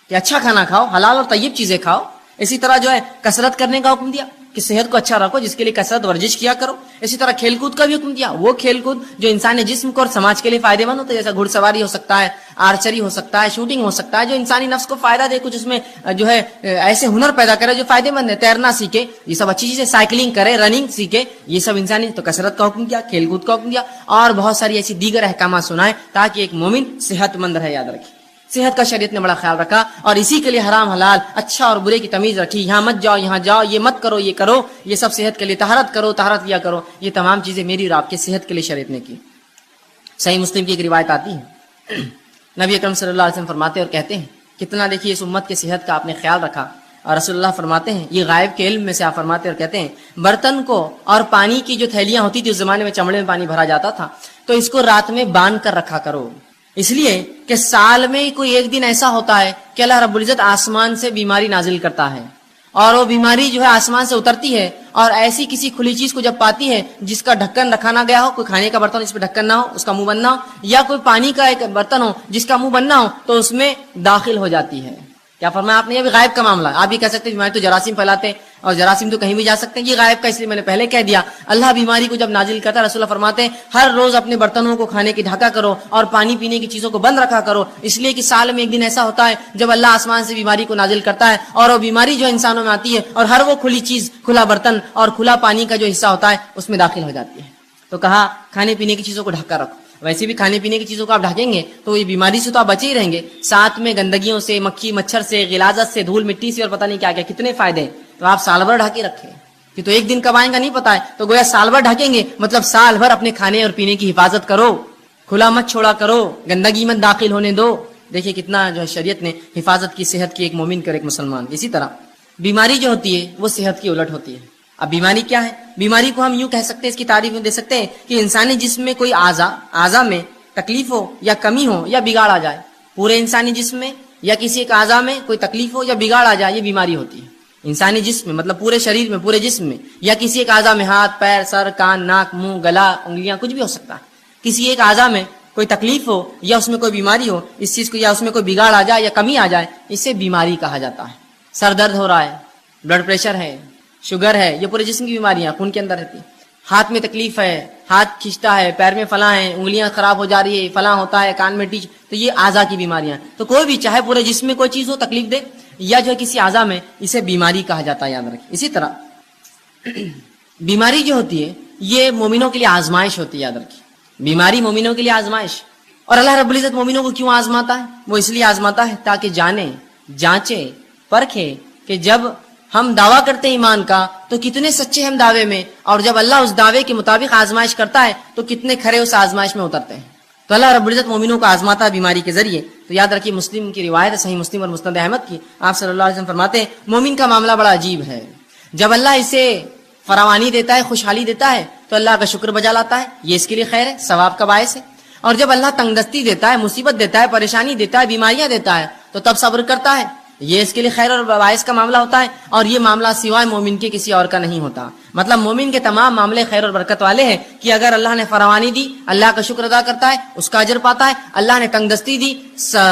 کہ اچھا کھانا کھاؤ، حلال اور طیب چیزیں کھاؤ۔ اسی طرح جو ہے کثرت کرنے کا حکم دیا کہ صحت کو اچھا رکھو، جس کے لیے کثرت ورزش کیا کرو۔ اسی طرح کھیل کود کا بھی حکم دیا، وہ کھیل کود جو انسانی جسم کو اور سماج کے لیے فائدے مند ہوتا ہے، جیسا گھڑ سواری ہو سکتا ہے، آرچری ہو سکتا ہے، شوٹنگ ہو سکتا ہے، جو انسانی نفس کو فائدہ دے، کچھ اس میں جو ہے ایسے ہنر پیدا کرے جو فائدے مند ہے، تیرنا سیکھے، یہ سب اچھی چیزیں، سائیکلنگ کرے، رننگ سیکھے، یہ سب انسانی۔ تو کثرت کا حکم دیا، کھیل کود کا حکم دیا، اور بہت ساری ایسی دیگر احکامات سنائے تاکہ ایک مومن صحت مند رہے۔ یاد رکھیں صحت کا شریعت نے بڑا خیال رکھا، اور اسی کے لیے حرام حلال، اچھا اور برے کی تمیز رکھی۔ یہاں مت جاؤ، یہاں جاؤ، یہ مت کرو، یہ کرو، یہ سب صحت کے لیے۔ طہارت کرو، طہارت کیا کرو، یہ تمام چیزیں میری اور آپ کے صحت کے لیے شریعت نے کی۔ صحیح مسلم کی ایک روایت آتی ہے، نبی اکرم صلی اللہ علیہ وسلم فرماتے اور کہتے ہیں، کتنا دیکھیے اس امت کے صحت کا آپ نے خیال رکھا۔ اور رسول اللہ فرماتے ہیں، یہ غائب کے علم میں سے آپ فرماتے اور کہتے ہیں، برتن کو اور پانی کی جو تھیلیاں ہوتی تھی اس زمانے میں چمڑے میں پانی بھرا جاتا تھا، تو اس کو رات میں باندھ کر رکھا کرو، اس لیے کہ سال میں کوئی ایک دن ایسا ہوتا ہے کہ اللہ رب العزت آسمان سے بیماری نازل کرتا ہے، اور وہ بیماری جو ہے آسمان سے اترتی ہے، اور ایسی کسی کھلی چیز کو جب پاتی ہے جس کا ڈھکن رکھا نہ گیا ہو، کوئی کھانے کا برتن جس پہ ڈھکن نہ ہو، اس کا منہ بند نہ ہو، یا کوئی پانی کا ایک برتن ہو جس کا منہ بند نہ ہو، تو اس میں داخل ہو جاتی ہے۔ کیا فرمایا آپ نے؟ یہ بھی غائب کا معاملہ ہے۔ آپ بھی کہہ سکتے ہیں بیماری تو جراثیم پھیلاتے ہیں، اور جراثیم تو کہیں بھی جا سکتے ہیں، یہ غائب کا، اس لیے میں نے پہلے کہہ دیا۔ اللہ بیماری کو جب نازل کرتا ہے، رسول اللہ فرماتے ہیں ہر روز اپنے برتنوں کو کھانے کی ڈھکا کرو اور پانی پینے کی چیزوں کو بند رکھا کرو، اس لیے کہ سال میں ایک دن ایسا ہوتا ہے جب اللہ آسمان سے بیماری کو نازل کرتا ہے، اور وہ بیماری جو انسانوں میں آتی ہے، اور ہر وہ کھلی چیز، کھلا برتن اور کھلا پانی کا جو حصہ ہوتا ہے اس میں داخل ہو جاتی ہے۔ تو کہا کھانے پینے کی چیزوں کو ڈھکا رکھو۔ ویسے بھی کھانے پینے کی چیزوں کو آپ ڈھکیں گے تو یہ بیماری سے تو آپ بچے ہی رہیں گے، ساتھ میں گندگیوں سے، مکھی مچھر سے، غلاظت سے، دھول مٹی سے، اور پتہ نہیں کیا کیا کتنے فائدے ہیں۔ تو آپ سال بھر ڈھکے رکھیں، کہ تو ایک دن کب آئیں گا نہیں پتا ہے، تو گویا سال بھر ڈھکیں گے، مطلب سال بھر اپنے کھانے اور پینے کی حفاظت کرو، کھلا مت چھوڑا کرو، گندگی مت داخل ہونے دو۔ دیکھیے کتنا جو ہے شریعت نے حفاظت کی صحت کی ایک مومن کر ایک مسلمان۔ اسی طرح بیماری جو ہوتی ہے وہ صحت کی الٹ ہوتی ہے۔ اب بیماری کیا ہے؟ بیماری کو ہم یوں کہہ سکتے ہیں، اس کی تعریف میں دے سکتے ہیں کہ انسانی جسم میں کوئی اعضا میں تکلیف ہو یا کمی ہو یا بگاڑ آ جائے، پورے انسانی جسم میں یا کسی ایک اعضا میں کوئی تکلیف ہو یا بگاڑ آ جائے، یہ بیماری ہوتی ہے۔ انسانی جسم میں مطلب پورے شریر میں، پورے جسم میں، یا کسی ایک اعضا میں، ہاتھ پیر سر کان ناک منہ گلا انگلیاں، کچھ بھی ہو سکتا ہے، کسی ایک اعضا میں کوئی تکلیف ہو یا اس میں کوئی بیماری ہو، اس چیز کو یا اس میں کوئی بگاڑ آ جائے یا کمی آ جائے، اسے بیماری کہا جاتا ہے۔ سر درد ہو رہا ہے، بلڈ پریشر ہے، شوگر ہے، یہ پورے جسم کی بیماریاں خون کے اندر رہتی ہیں۔ ہاتھ میں تکلیف ہے، ہاتھ کھینچتا ہے، پیر میں فلاں ہے، انگلیاں خراب ہو جا رہی ہے، فلاں ہوتا ہے، کان میں ٹیچ، تو یہ اعضا کی بیماریاں۔ تو کوئی بھی چاہے پورے جسم میں کوئی چیز ہو تکلیف دے یا جو ہے کسی اعضا میں، اسے بیماری کہا جاتا ہے، یاد رکھیں۔ اسی طرح بیماری جو ہوتی ہے یہ مومنوں کے لیے آزمائش ہوتی ہے، یاد رکھیں، بیماری مومنوں کے لیے آزمائش۔ اور اللہ رب العزت مومنوں کو کیوں آزماتا ہے؟ وہ اس لیے آزماتا ہے تاکہ جانے، جانچے، پرکھے کہ جب ہم دعویٰ کرتے ہیں ایمان کا تو کتنے سچے ہم دعوے میں، اور جب اللہ اس دعوے کے مطابق آزمائش کرتا ہے تو کتنے کھرے اس آزمائش میں اترتے ہیں۔ تو اللہ رب العزت مومنوں کو آزماتا ہے بیماری کے ذریعے۔ تو یاد رکھیے مسلم کی روایت ہے، صحیح مسلم اور مسند احمد کی، آپ صلی اللہ علیہ وسلم فرماتے ہیں مومن کا معاملہ بڑا عجیب ہے، جب اللہ اسے فراوانی دیتا ہے، خوشحالی دیتا ہے تو اللہ کا شکر بجا لاتا ہے، یہ اس کے لیے خیر ہے، ثواب کا باعث ہے۔ اور جب اللہ تنگ دستی دیتا ہے، مصیبت دیتا ہے، پریشانی دیتا ہے، بیماریاں دیتا ہے تو تب صبر کرتا ہے، یہ اس کے لیے خیر اور باعث کا معاملہ ہوتا ہے۔ اور یہ معاملہ سوائے مومن کے کسی اور کا نہیں ہوتا، مطلب مومن کے تمام معاملے خیر اور برکت والے ہیں کہ اگر اللہ نے فراوانی دی اللہ کا شکر ادا کرتا ہے، اس کا اجر پاتا ہے، اللہ نے تنگ دستی دی،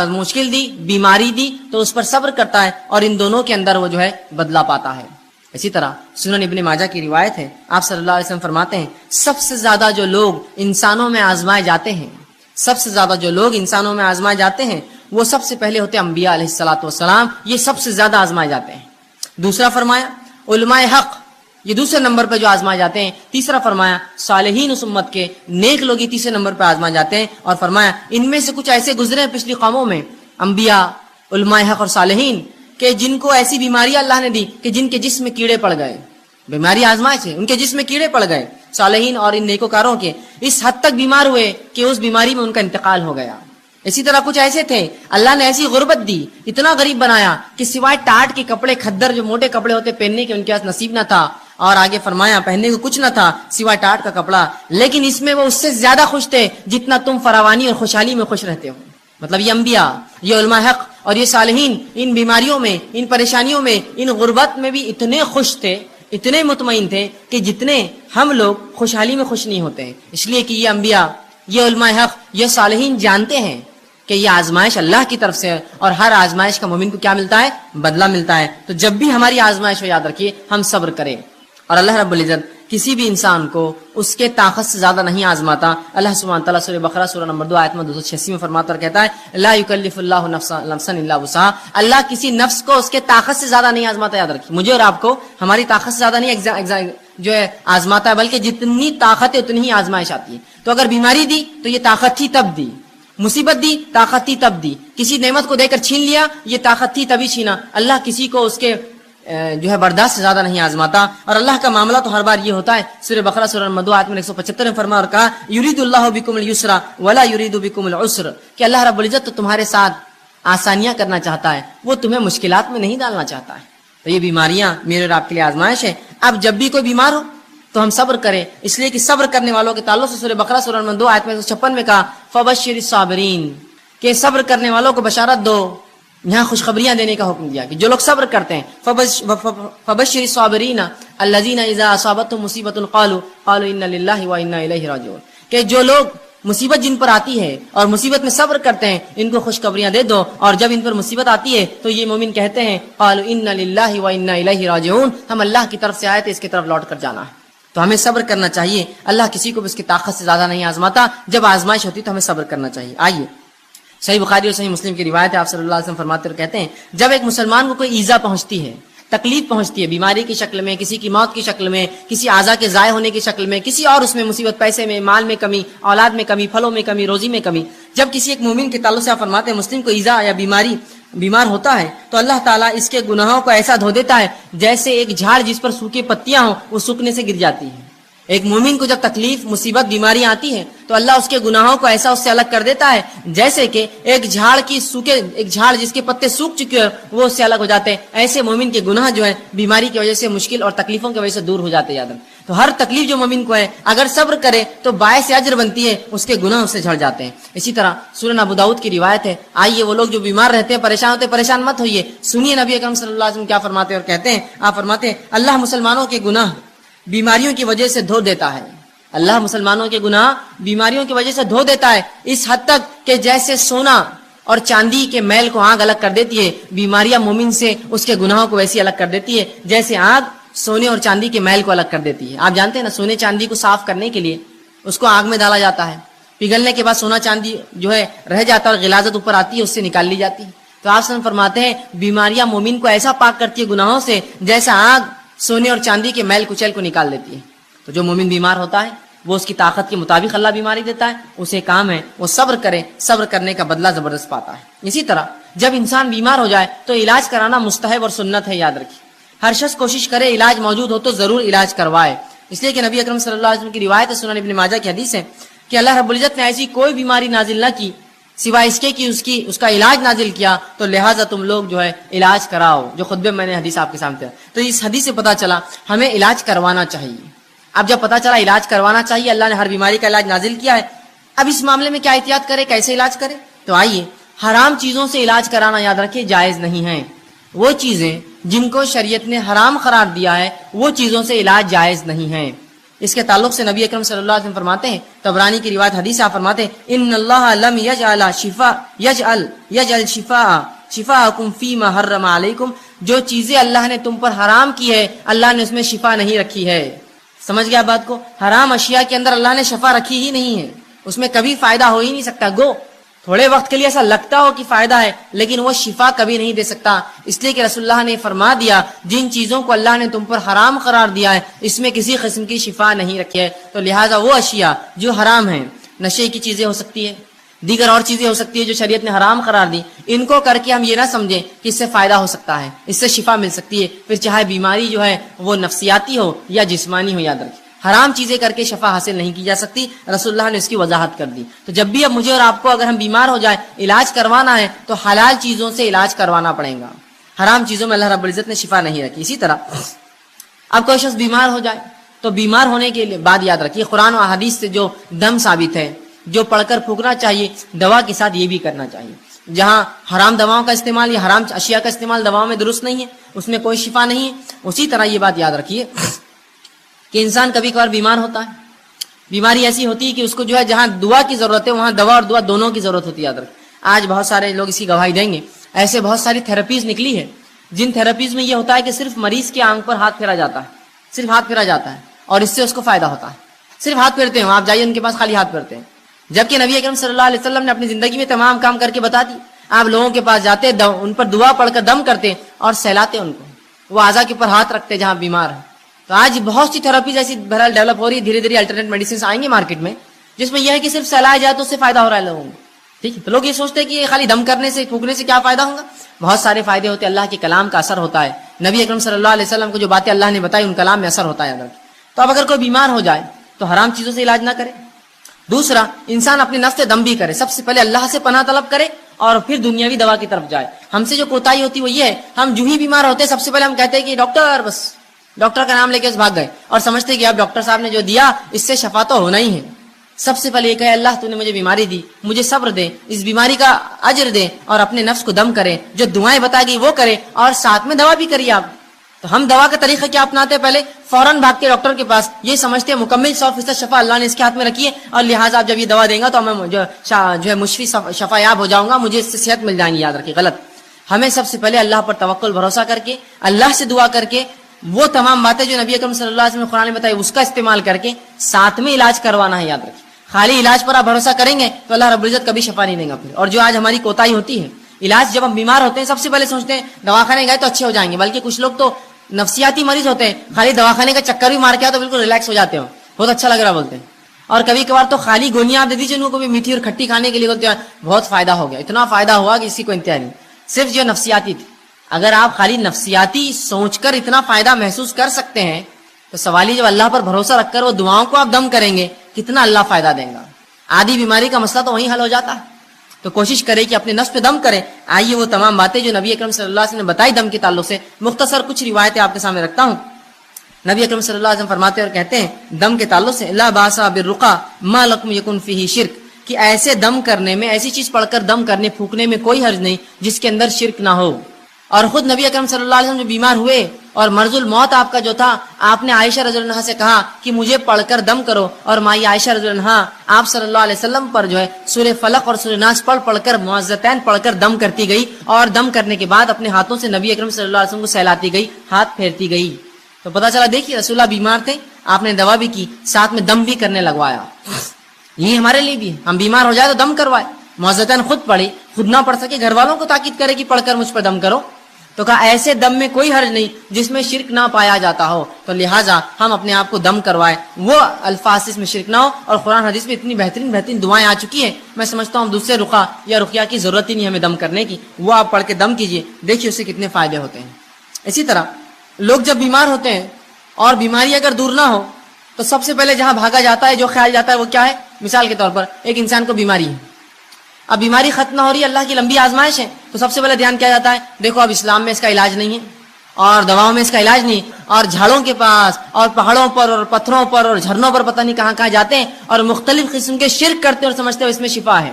مشکل دی، بیماری دی تو اس پر صبر کرتا ہے، اور ان دونوں کے اندر وہ جو ہے بدلہ پاتا ہے۔ اسی طرح سنن ابن ماجہ کی روایت ہے، آپ صلی اللہ علیہ وسلم فرماتے ہیں سب سے زیادہ جو لوگ انسانوں میں آزمائے جاتے ہیں، سب سے زیادہ جو لوگ انسانوں میں آزمائے جاتے ہیں وہ سب سے پہلے ہوتے ہیں انبیاء علیہ الصلوۃ والسلام، یہ سب سے زیادہ آزمائے جاتے ہیں۔ دوسرا فرمایا علماء حق، یہ دوسرے نمبر پہ جو آزمائے جاتے ہیں۔ تیسرا فرمایا صالحین اس امت کے نیک لوگ، یہ تیسرے نمبر پہ آزمائے جاتے ہیں۔ اور فرمایا ان میں سے کچھ ایسے گزرے ہیں پچھلی قوموں میں، انبیاء، علماء حق اور صالحین، کہ جن کو ایسی بیماریاں اللہ نے دی کہ جن کے جسم میں کیڑے پڑ گئے، بیماری آزمائش ہے، ان کے جسم میں کیڑے پڑ گئے، صالحین اور ان نیکوکاروں کے اس حد تک بیمار ہوئے کہ اس بیماری میں ان کا انتقال ہو گیا۔ اسی طرح کچھ ایسے تھے اللہ نے ایسی غربت دی, اتنا غریب بنایا کہ سوائے ٹاٹ کے کپڑے, کھدر جو موٹے کپڑے ہوتے پہننے کے ان کے پاس نصیب نہ تھا, اور آگے فرمایا پہننے کو کچھ نہ تھا سوائے ٹاٹ کا کپڑا, لیکن اس میں وہ اس سے زیادہ خوش تھے جتنا تم فراوانی اور خوشحالی میں خوش رہتے ہو. مطلب یہ انبیاء, یہ علماء حق اور یہ صالحین ان بیماریوں میں, ان پریشانیوں میں, ان غربت میں بھی اتنے خوش تھے, اتنے مطمئن تھے کہ جتنے ہم لوگ خوشحالی میں خوش نہیں ہوتے ہیں. اس لیے کہ یہ انبیاء, یہ علماء حق, یہ صالحین جانتے ہیں کہ یہ آزمائش اللہ کی طرف سے ہے, اور ہر آزمائش کا مومن کو کیا ملتا ہے؟ بدلہ ملتا ہے. تو جب بھی ہماری آزمائش ہو یاد رکھیے ہم صبر کریں, اور اللہ رب العزت کسی بھی انسان کو اس کے طاقت سے زیادہ نہیں آزماتا. اللہ سبحانہ تعالیٰ سورہ بقرہ سورہ نمبر 2 آیت نمبر 286 میں فرماتا اور کہتا ہے لا یکلف اللہ نفسا الا وسعها. اللہ کسی نفس کو اس کے طاقت سے زیادہ نہیں آزماتا. یاد رکھیے مجھے اور آپ کو ہماری طاقت سے زیادہ نہیں جو ہے آزماتا ہے, بلکہ جتنی طاقت ہے اتنی ہی آزمائش آتی ہے. تو اگر بیماری دی تو یہ طاقت تھی تب دی, مصیبت دی طاقت تھی تب دی, کسی نعمت کو دے کر چھین لیا یہ طاقت تھی تبھی چھینا. اللہ کسی کو اس کے جو ہے برداشت سے زیادہ نہیں آزماتا. اور اللہ کا معاملہ تو ہر بار یہ ہوتا ہے. سورہ بقرہ سورہ نمبر 2 آیت میں 175 میں فرمایا اور کہا یرید اللہ بکم اليسر ولا یرید بکم العسر, کہ اللہ رب العزت تو تمہارے ساتھ آسانیاں کرنا چاہتا ہے, وہ تمہیں مشکلات میں نہیں ڈالنا چاہتا ہے. تو یہ بیماریاں میرے اور آپ کے لیے آزمائش ہے. اب جب بھی کوئی بیمار ہو تو ہم صبر کریں, اس لیے کہ صبر کرنے والوں کے تعلق سے سورہ بقرہ سورہ نمبر 2 آیت میں 156 میں کہا فبشر الصابرین, کہ صبر کرنے والوں کو بشارت دو. یہاں خوشخبریاں دینے کا حکم دیا کہ جو لوگ صبر کرتے ہیں فبشر الصابرین الذین اذا اصابتهم مصیبۃ قالوا انا للہ وانا الیہ راجعون, کہ جو لوگ مصیبت جن پر آتی ہے اور مصیبت میں صبر کرتے ہیں ان کو خوشخبریاں دے دو, اور جب ان پر مصیبت آتی ہے تو یہ مومن کہتے ہیں قالوا انا للہ وانا الیہ راجعون, ہم اللہ کی طرف سے آئے تھے اس کی طرف لوٹ کر جانا ہے. تو ہمیں صبر کرنا چاہیے. اللہ کسی کو بھی اس کی طاقت سے زیادہ نہیں آزماتا. جب آزمائش ہوتی تو ہمیں صبر کرنا چاہیے. آئیے صحیح بخاری اور صحیح مسلم کی روایت ہے, آپ صلی اللہ علیہ وسلم فرماتے اور کہتے ہیں جب ایک مسلمان کو کوئی ایذا پہنچتی ہے, تکلیف پہنچتی ہے, بیماری کی شکل میں, کسی کی موت کی شکل میں, کسی اعضاء کے ضائع ہونے کی شکل میں, کسی اور اس میں مصیبت, پیسے میں, مال میں کمی, اولاد میں کمی, پھلوں میں کمی, روزی میں کمی, جب کسی ایک مومن کے تعلق سے آپ فرماتے ہیں مسلم کو ایذا یا بیمار ہوتا ہے تو اللہ تعالیٰ اس کے گناہوں کو ایسا دھو دیتا ہے جیسے ایک جھاڑ جس پر سوکھی پتیاں ہوں وہ سوکھنے سے گر جاتی ہیں. ایک مومن کو جب تکلیف, مصیبت, بیماری آتی ہے تو اللہ اس کے گناہوں کو ایسا اس سے الگ کر دیتا ہے جیسے کہ ایک جھاڑ جس کے پتے سوکھ چکے ہیں وہ اس سے الگ ہو جاتے ہیں. ایسے مومن کے گناہ جو ہے بیماری کی وجہ سے, مشکل اور تکلیفوں کی وجہ سے دور ہو جاتے ہیں. تو ہر تکلیف جو مومن کو ہے اگر صبر کرے تو باعث اجر بنتی ہے, اس کے گناہ اس سے جھڑ جاتے ہیں. اسی طرح سنن ابو داؤد کی روایت ہے. آئیے وہ لوگ جو بیمار رہتے ہیں, پریشان ہوتے ہیں, پریشان مت ہوئیے, سنیے نبی اکرم صلی اللہ علیہ وسلم کیا فرماتے ہیں اور کہتے ہیں. آپ فرماتے ہیں اللہ مسلمانوں کے گناہ بیماریوں کی وجہ سے دھو دیتا ہے. اللہ مسلمانوں کے گناہ بیماریوں کی وجہ سے دھو دیتا ہے, اس حد تک کہ جیسے سونا اور چاندی کے میل کو آگ الگ کر دیتی ہے, بیماریاں مومن سے اس کے گناہوں کو ویسی الگ کر دیتی ہے جیسے آگ سونے اور چاندی کے میل کو الگ کر دیتی ہے. آپ جانتے ہیں نا, سونے چاندی کو صاف کرنے کے لیے اس کو آگ میں ڈالا جاتا ہے, پگھلنے کے بعد سونا چاندی جو ہے رہ جاتا ہے اور غلاظت اوپر آتی ہے, اس سے نکال لی جاتی ہے. تو آپ فرماتے ہیں بیماریاں مومن کو ایسا پاک کرتی ہے گناہوں سے جیسا آگ سونے اور چاندی کے میل کچیل کو نکال دیتی ہے. تو جو مومن بیمار ہوتا ہے وہ اس کی طاقت کے مطابق اللہ بیماری دیتا ہے, اسے کام ہے وہ صبر کرے, صبر کرنے کا بدلہ زبردست پاتا ہے. اسی طرح جب انسان بیمار ہو جائے تو علاج کرانا مستحب اور سنت ہے. یاد رکھیے ہر شخص کوشش کرے علاج موجود ہو تو ضرور علاج کروائے, اس لیے کہ نبی اکرم صلی اللہ علیہ وسلم کی روایت ہے, سنن ابن ماجہ کی حدیث ہے کہ اللہ رب العزت نے ایسی کوئی بیماری نازل نہ کی سوائے اس کے کہ اس کا علاج نازل کیا, تو لہٰذا تم لوگ جو ہے علاج کراؤ. جو خطبے میں نے حدیث آپ کے سامنے ہے, تو اس حدیث سے پتہ چلا ہمیں علاج کروانا چاہیے. اب جب پتہ چلا علاج کروانا چاہیے, اللہ نے ہر بیماری کا علاج نازل کیا ہے, اب اس معاملے میں کیا احتیاط کرے, کیسے علاج کرے؟ تو آئیے حرام چیزوں سے علاج کرانا یاد رکھیے جائز نہیں ہے. وہ چیزیں جن کو شریعت نے حرام قرار دیا ہے وہ چیزوں سے علاج جائز نہیں ہے. اس کے تعلق سے نبی اکرم صلی اللہ علیہ وسلم فرماتے ہیں, طبرانی کی روایت حدیث آپ فرماتے ہیں ان اللہ لم یجعل شفاءکم فیما حرم علیکم, جو چیزیں اللہ نے تم پر حرام کی ہے اللہ نے اس میں شفا نہیں رکھی ہے. سمجھ گیا بات کو؟ حرام اشیاء کے اندر اللہ نے شفا رکھی ہی نہیں ہے, اس میں کبھی فائدہ ہو ہی نہیں سکتا. گو تھوڑے وقت کے لیے ایسا لگتا ہو کہ فائدہ ہے لیکن وہ شفا کبھی نہیں دے سکتا, اس لیے کہ رسول اللہ نے فرما دیا جن چیزوں کو اللہ نے تم پر حرام قرار دیا ہے اس میں کسی قسم کی شفا نہیں رکھی ہے. تو لہٰذا وہ اشیاء جو حرام ہیں, نشے کی چیزیں ہو سکتی ہے, دیگر اور چیزیں ہو سکتی ہے جو شریعت نے حرام قرار دی, ان کو کر کے ہم یہ نہ سمجھیں کہ اس سے فائدہ ہو سکتا ہے, اس سے شفا مل سکتی ہے, پھر چاہے بیماری جو ہے وہ نفسیاتی ہو یا جسمانی ہو. یاد رکھیں حرام چیزیں کر کے شفا حاصل نہیں کی جا سکتی. رسول اللہ نے اس کی وضاحت کر دی. تو جب بھی اب مجھے اور آپ کو اگر ہم بیمار ہو جائیں علاج کروانا ہے تو حلال چیزوں سے علاج کروانا پڑے گا. حرام چیزوں میں اللہ رب العزت نے شفا نہیں رکھی. اسی طرح اب کوئی شخص بیمار ہو جائے تو بیمار ہونے کے لیے بات یاد رکھیے قرآن و احادیث سے جو دم ثابت ہے جو پڑھ کر پھونکنا چاہیے دوا کے ساتھ یہ بھی کرنا چاہیے. جہاں حرام دواؤں کا استعمال یا حرام اشیاء کا استعمال دواؤں میں درست نہیں ہے اس میں کوئی شفا نہیں ہے. اسی طرح یہ بات یاد رکھیے کہ انسان کبھی کبھار بیمار ہوتا ہے. بیماری ایسی ہوتی ہے کہ اس کو جو ہے جہاں دعا کی ضرورت ہے وہاں دوا اور دعا دونوں کی ضرورت ہوتی ہے. یاد رکھ آج بہت سارے لوگ اسی گواہی دیں گے ایسے بہت ساری تھراپیز نکلی ہے جن تھراپیز میں یہ ہوتا ہے کہ صرف مریض کے آنکھ پر ہاتھ پھیرا جاتا ہے. صرف ہاتھ پھیرا جاتا ہے اور اس سے اس کو فائدہ ہوتا ہے. صرف ہاتھ پھیرتے ہیں آپ جائیے ان کے پاس خالی ہاتھ پھیرتے ہیں. جبکہ نبی اکرم صلی اللہ علیہ وسلم نے اپنی زندگی میں تمام کام کر کے بتا دی. آپ لوگوں کے پاس جاتے ان پر دعا پڑھ کر دم کرتے اور سہلاتے ان کو. وہ اعضاء کے اوپر ہاتھ رکھتے جہاں بیمار ہے. تو آج بہت سی تھراپیز ایسی بہرحال ڈیولپ ہو رہی ہے. دھیرے دھیرے الٹرنیٹ میڈیسنس آئیں گے مارکیٹ میں جس میں یہ ہے کہ صرف سہلایا جائے تو اس سے فائدہ ہو رہا ہے لوگوں کو. ٹھیک ہے تو لوگ یہ سوچتے ہیں کہ خالی دم کرنے سے پھونکنے سے کیا فائدہ ہوگا. بہت سارے فائدے ہوتے ہیں. اللہ کے کلام کا اثر ہوتا ہے. نبی اکرم صلی اللہ علیہ وسلم کو جو باتیں اللہ نے بتائی ان کلام میں اثر ہوتا ہے. تو اب اگر کوئی بیمار ہو جائے تو حرام چیزوں سے علاج نہ کرے. دوسرا انسان اپنے نفس سے دم بھی کرے. سب سے پہلے اللہ سے پناہ طلب کرے اور پھر دنیاوی دوا کی طرف جائے. ہم سے جو کوتاہی ہوتی وہ یہ ہے ہم جو ہی بیمار ہوتے سب سے پہلے ہم کہتے ہیں کہ ڈاکٹر بس ڈاکٹر کا نام لے کے بھاگ گئے اور سمجھتے کہ اب ڈاکٹر صاحب نے جو دیا اس سے شفا تو ہونا ہی ہے. سب سے پہلے یہ کہے اللہ تو نے مجھے بیماری دی مجھے صبر دے اس بیماری کا اجر دے اور اپنے نفس کو دم کرے جو دعائیں بتا گئی وہ کرے اور ساتھ میں دوا بھی کریے آپ. تو ہم دوا کا طریقہ کیا اپناتے ہیں پہلے فوراً بھاگتے ڈاکٹر کے پاس یہ سمجھتے ہیں مکمل 100% شفا اللہ نے اس کے ہاتھ میں رکھی ہے اور لہٰذا آپ جب یہ دوا دیں گا تو میں جو ہے مشفی شفا یاب ہو جاؤں گا مجھے اس سے صحت مل جائیں گی. یاد رکھیے غلط. ہمیں سب سے پہلے اللہ پر توکل بھروسہ کر کے اللہ سے دعا کر کے وہ تمام باتیں جو نبی اکرم صلی اللہ علیہ وسلم نے قرآن میں بتائی اس کا استعمال کر کے ساتھ میں علاج کروانا ہے. یاد رکھیے خالی علاج پر آپ بھروسہ کریں گے تو اللہ رب العزت کبھی شفا نہیں دے گا. پھر اور جو آج ہماری کوتاہی ہوتی ہے علاج جب ہم بیمار ہوتے ہیں سب سے پہلے سوچتے ہیں دواخانے گئے تو اچھے ہو جائیں گے. بلکہ کچھ لوگ تو نفسیاتی مریض ہوتے ہیں خالی دواخانے کا چکر بھی مار کے آئے تو بالکل ریلیکس ہو جاتے ہیں بہت اچھا لگ رہا بولتے ہیں. اور کبھی کبھار تو خالی گولیاں آپ دے دیجیے ان کو بھی میٹھی اور کھٹی کھانے کے لیے بولتے ہیں بہت فائدہ ہو گیا. اتنا فائدہ ہوا کہ اسی کو انتہا نہیں. صرف جو نفسیاتی تھی اگر آپ خالی نفسیاتی سوچ کر اتنا فائدہ محسوس کر سکتے ہیں تو سوال ہی جب اللہ پر بھروسہ رکھ کر وہ دعاؤں کو آپ دم کریں گے کتنا اللہ فائدہ دیں گا. آدھی بیماری کا مسئلہ تو وہیں حل ہو جاتا ہے. تو کوشش کرے کہ اپنے نفس پہ دم کرے. آئیے وہ تمام باتیں جو نبی اکرم صلی اللہ علیہ وسلم نے بتائی دم کے تعلق سے مختصر کچھ روایتیں آپ کے سامنے رکھتا ہوں. نبی اکرم صلی اللہ علیہ وسلم فرماتے اور کہتے ہیں دم کے تعلق سے لا باسا بالرقا ما لکم یکن فیہ شرک کہ ایسے دم کرنے میں ایسی چیز پڑھ کر دم کرنے پھونکنے میں کوئی حرج نہیں جس کے اندر شرک نہ ہو. اور خود نبی اکرم صلی اللہ علیہ وسلم جو بیمار ہوئے اور مرض الموت آپ کا جو تھا آپ نے عائشہ رضی اللہ عنہا سے کہا کہ مجھے پڑھ کر دم کرو اور مائی عائشہ رضی اللہ عنہا آپ صلی اللہ علیہ وسلم پر جو ہے سورہ فلق اور سورہ ناس پڑھ کر معوذتین پڑھ کر دم کرتی گئی اور دم کرنے کے بعد اپنے ہاتھوں سے نبی اکرم صلی اللہ علیہ وسلم کو سہلاتی گئی ہاتھ پھیرتی گئی. تو پتہ چلا دیکھیے رسول اللہ بیمار تھے آپ نے دوا بھی کی ساتھ میں دم بھی کرنے لگوایا. یہ ہمارے لیے بھی ہم بیمار ہو جائے تو دم کروائے. معوذتین خود پڑھی خود نہ پڑھ سکے گھر والوں کو تاکید کرے کہ پڑھ کر مجھ پر دم کرو. تو کہا ایسے دم میں کوئی حرج نہیں جس میں شرک نہ پایا جاتا ہو. تو لہٰذا ہم اپنے آپ کو دم کروائے وہ الفاظ اس میں شرک نہ ہو. اور قرآن حدیث میں اتنی بہترین دعائیں آ چکی ہیں میں سمجھتا ہوں دوسرے رقیہ یا رقیہ کی ضرورت ہی نہیں ہمیں دم کرنے کی. وہ آپ پڑھ کے دم کیجئے دیکھیے اس سے کتنے فائدے ہوتے ہیں. اسی طرح لوگ جب بیمار ہوتے ہیں اور بیماری اگر دور نہ ہو تو سب سے پہلے جہاں بھاگا جاتا ہے جو خیال جاتا ہے وہ کیا ہے. مثال کے طور پر ایک انسان کو بیماری ہے اب بیماری ختم نہ ہو رہی ہے اللہ کی لمبی آزمائش ہے تو سب سے پہلے دھیان کیا جاتا ہے دیکھو اب اسلام میں اس کا علاج نہیں ہے اور دواؤں میں اس کا علاج نہیں اور جھاڑوں کے پاس اور پہاڑوں پر اور پتھروں پر اور جھرنوں پر پتہ نہیں کہاں کہاں جاتے ہیں اور مختلف قسم کے شرک کرتے اور سمجھتے ہو اس میں شفا ہے.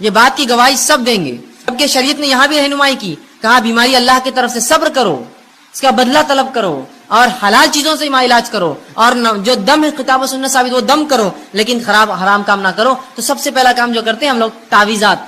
یہ بات کی گواہی سب دیں گے جبکہ شریعت نے یہاں بھی رہنمائی کی کہا بیماری اللہ کی طرف سے صبر کرو اس کا بدلہ طلب کرو اور حلال چیزوں سے علاج کرو اور جو دم ہے کتاب و سنت ثابت وہ دم کرو لیکن خراب حرام کام نہ کرو. تو سب سے پہلا کام جو کرتے ہیں ہم لوگ تعویذات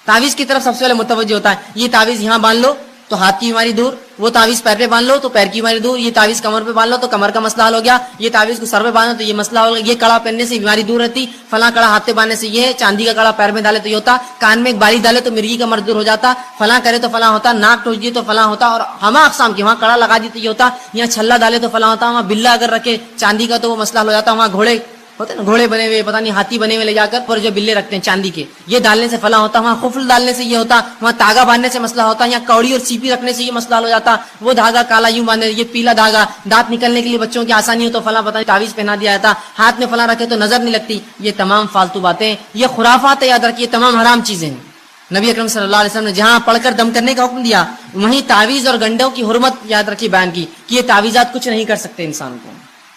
تعویذ کی طرف سب سے پہلے متوجہ ہوتا ہے. یہ تعویذ یہاں باندھ لو تو ہاتھ کی بیماری دور, وہ تعویذ پیر پہ باندھ لو تو پیر کی بیماری دور, یہ تعویذ کمر پہ باندھ لو تو کمر کا مسئلہ حل ہو گیا, یہ تعویذ کو سر پہ باندھو تو یہ مسئلہ ہو گیا, یہ کڑا پہننے سے بیماری دور رہتی, فلاں کڑا ہاتھ پہ باندھنے سے یہ ہے, چاندی کا کڑا پیر میں ڈالے تو یہ ہوتا, کان میں ایک بالی ڈالے تو مرغی کا مرض دور ہو جاتا, فلاں کرے تو فلاں ہوتا, ناک ٹوچ دی تو فلاں ہوتا, اور ہما اقسام کی وہاں کڑا لگا دی تو یہ ہوتا, یہاں چھلا ڈالے تو فلاں ہوتا, وہاں بلا اگر رکھے چاندی کا تو وہ مسئلہ ہو جاتا, وہاں گھوڑے ہوتے ہیں نا گھوڑے بنے ہوئے، پتہ نہیں ہاتھی بنے ہوئے لے جا کر اور جو بلے رکھتے ہیں چاندی کے، یہ ڈالنے سے فلاں ہوتا، وہاں خفل ڈالنے سے یہ ہوتا، وہاں تاگا باندھنے سے مسئلہ ہوتا، یہاں کوڑی اور سیپی رکھنے سے یہ مسئلہ ہو جاتا، وہ دھاگا کالا یوں باندھے، یہ پیلا دھاگا، دانت نکلنے کے لیے بچوں کی آسانی ہو تو فلاں پتہ نہیں تعویذ پہنا دیا جاتا، ہاتھ میں فلاں رکھے تو نظر نہیں لگتی. یہ تمام فالتو باتیں، یہ خرافات ہے، یاد رکھیے یہ تمام حرام چیزیں ہیں. نبی اکرم صلی اللہ علیہ وسلم نے جہاں پڑھ کر دم کرنے کا حکم دیا وہیں تعویذ اور گنڈوں کی حرمت یاد رکھی بیان کی کہ یہ تعویذات کچھ نہیں کر سکتے انسان کو.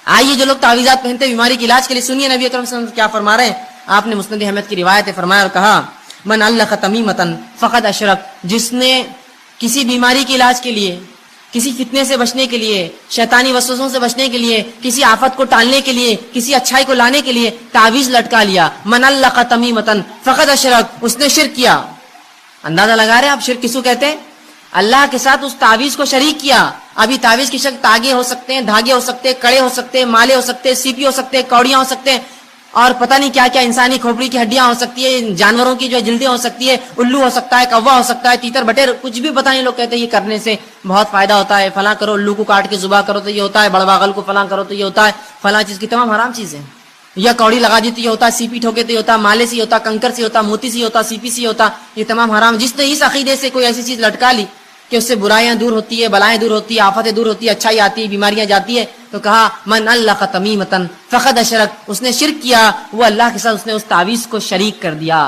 آئیے جو لوگ تعویذات پہنتے بیماری کے علاج کے لیے، سنیے نبی اکرم صلی اللہ علیہ وسلم کیا فرما رہے ہیں. آپ نے مسند احمد کی روایت ہے، فرمایا اور کہا من علق تمیمۃ فقد اشرک، جس نے کسی بیماری کے علاج کے لیے، کسی فتنے سے بچنے کے لیے، شیطانی وسوسوں سے بچنے کے لیے، کسی آفت کو ٹالنے کے لیے، کسی اچھائی کو لانے کے لیے تعویذ لٹکا لیا، من علق تمیمۃ فقد اشرک، اس نے شرک کیا. اندازہ لگا رہے آپ شرک کسو کہتے ہیں؟ اللہ کے ساتھ اس تعویذ کو شریک کیا. ابھی تعویذ کی شکل تاگے ہو سکتے ہیں، دھاگے ہو سکتے ہیں، کڑے ہو سکتے ہیں، مالے ہو سکتے ہیں، سیپی ہو سکتے ہیں، کوڑیاں ہو سکتے ہیں، اور پتہ نہیں کیا کیا، انسانی کھوپڑی کی ہڈیاں ہو سکتی ہے، جانوروں کی جو ہے جلدیں ہو سکتی ہے، الو ہو سکتا ہے، کووا ہو سکتا ہے، تیتر بٹیر، کچھ بھی پتہ نہیں. لوگ کہتے ہیں یہ کرنے سے بہت فائدہ ہوتا ہے، فلاں کرو، الو کو کاٹ کے ذبح کرو تو یہ ہوتا ہے، بڑواغل کو فلاں کرو تو یہ ہوتا ہے، فلاں چیز کی تمام حرام چیزیں. یا کوڑی لگا دی تو یہ ہوتا ہے، سیپی ٹھوکے تو یہ ہوتا، مالے سے ہوتا، کنکر سے ہوتا، موتی سے ہوتا، سیپی سے ہوتا، یہ تمام حرام. جس نے اس عقیدے سے کوئی ایسی چیز لٹکا لی کہ اس سے برائیاں دور ہوتی ہے، بلائیں دور ہوتی ہے، آفتیں دور ہوتی ہے، اچھائی آتی ہے، بیماریاں جاتی ہے، تو کہا من علق تمیمۃ فقد اشرک، اس نے شرک کیا، وہ اللہ کے ساتھ اس نے اس تعویذ کو شریک کر دیا.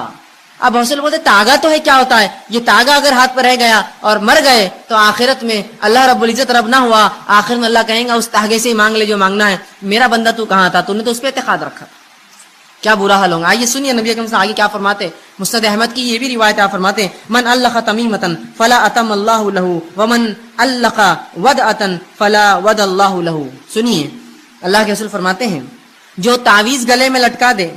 اب بہت سے لوگ بولتے تاگا تو ہے، کیا ہوتا ہے یہ تاگا؟ اگر ہاتھ پر رہ گیا اور مر گئے تو آخرت میں اللہ رب العزت رب نہ ہوا، آخر میں اللہ کہیں گا اس تاگے سے ہی مانگ لے جو مانگنا ہے، میرا بندہ تو کہاں تھا، تو نے تو اس پہ اعتقاد رکھا، کیا برا حال ہوگا. آئیے سنیے نبی اکرم صلی اللہ علیہ وسلم آگے کیا فرماتے. مسند احمد کی یہ بھی روایت آپ فرماتے من علق تمیمۃ فلا اتم اللہ لہ ومن علق ودعۃ فلا ود اللہ لہ. سنیے اللہ کے رسول فرماتے ہیں جو تعویذ گلے میں لٹکا دے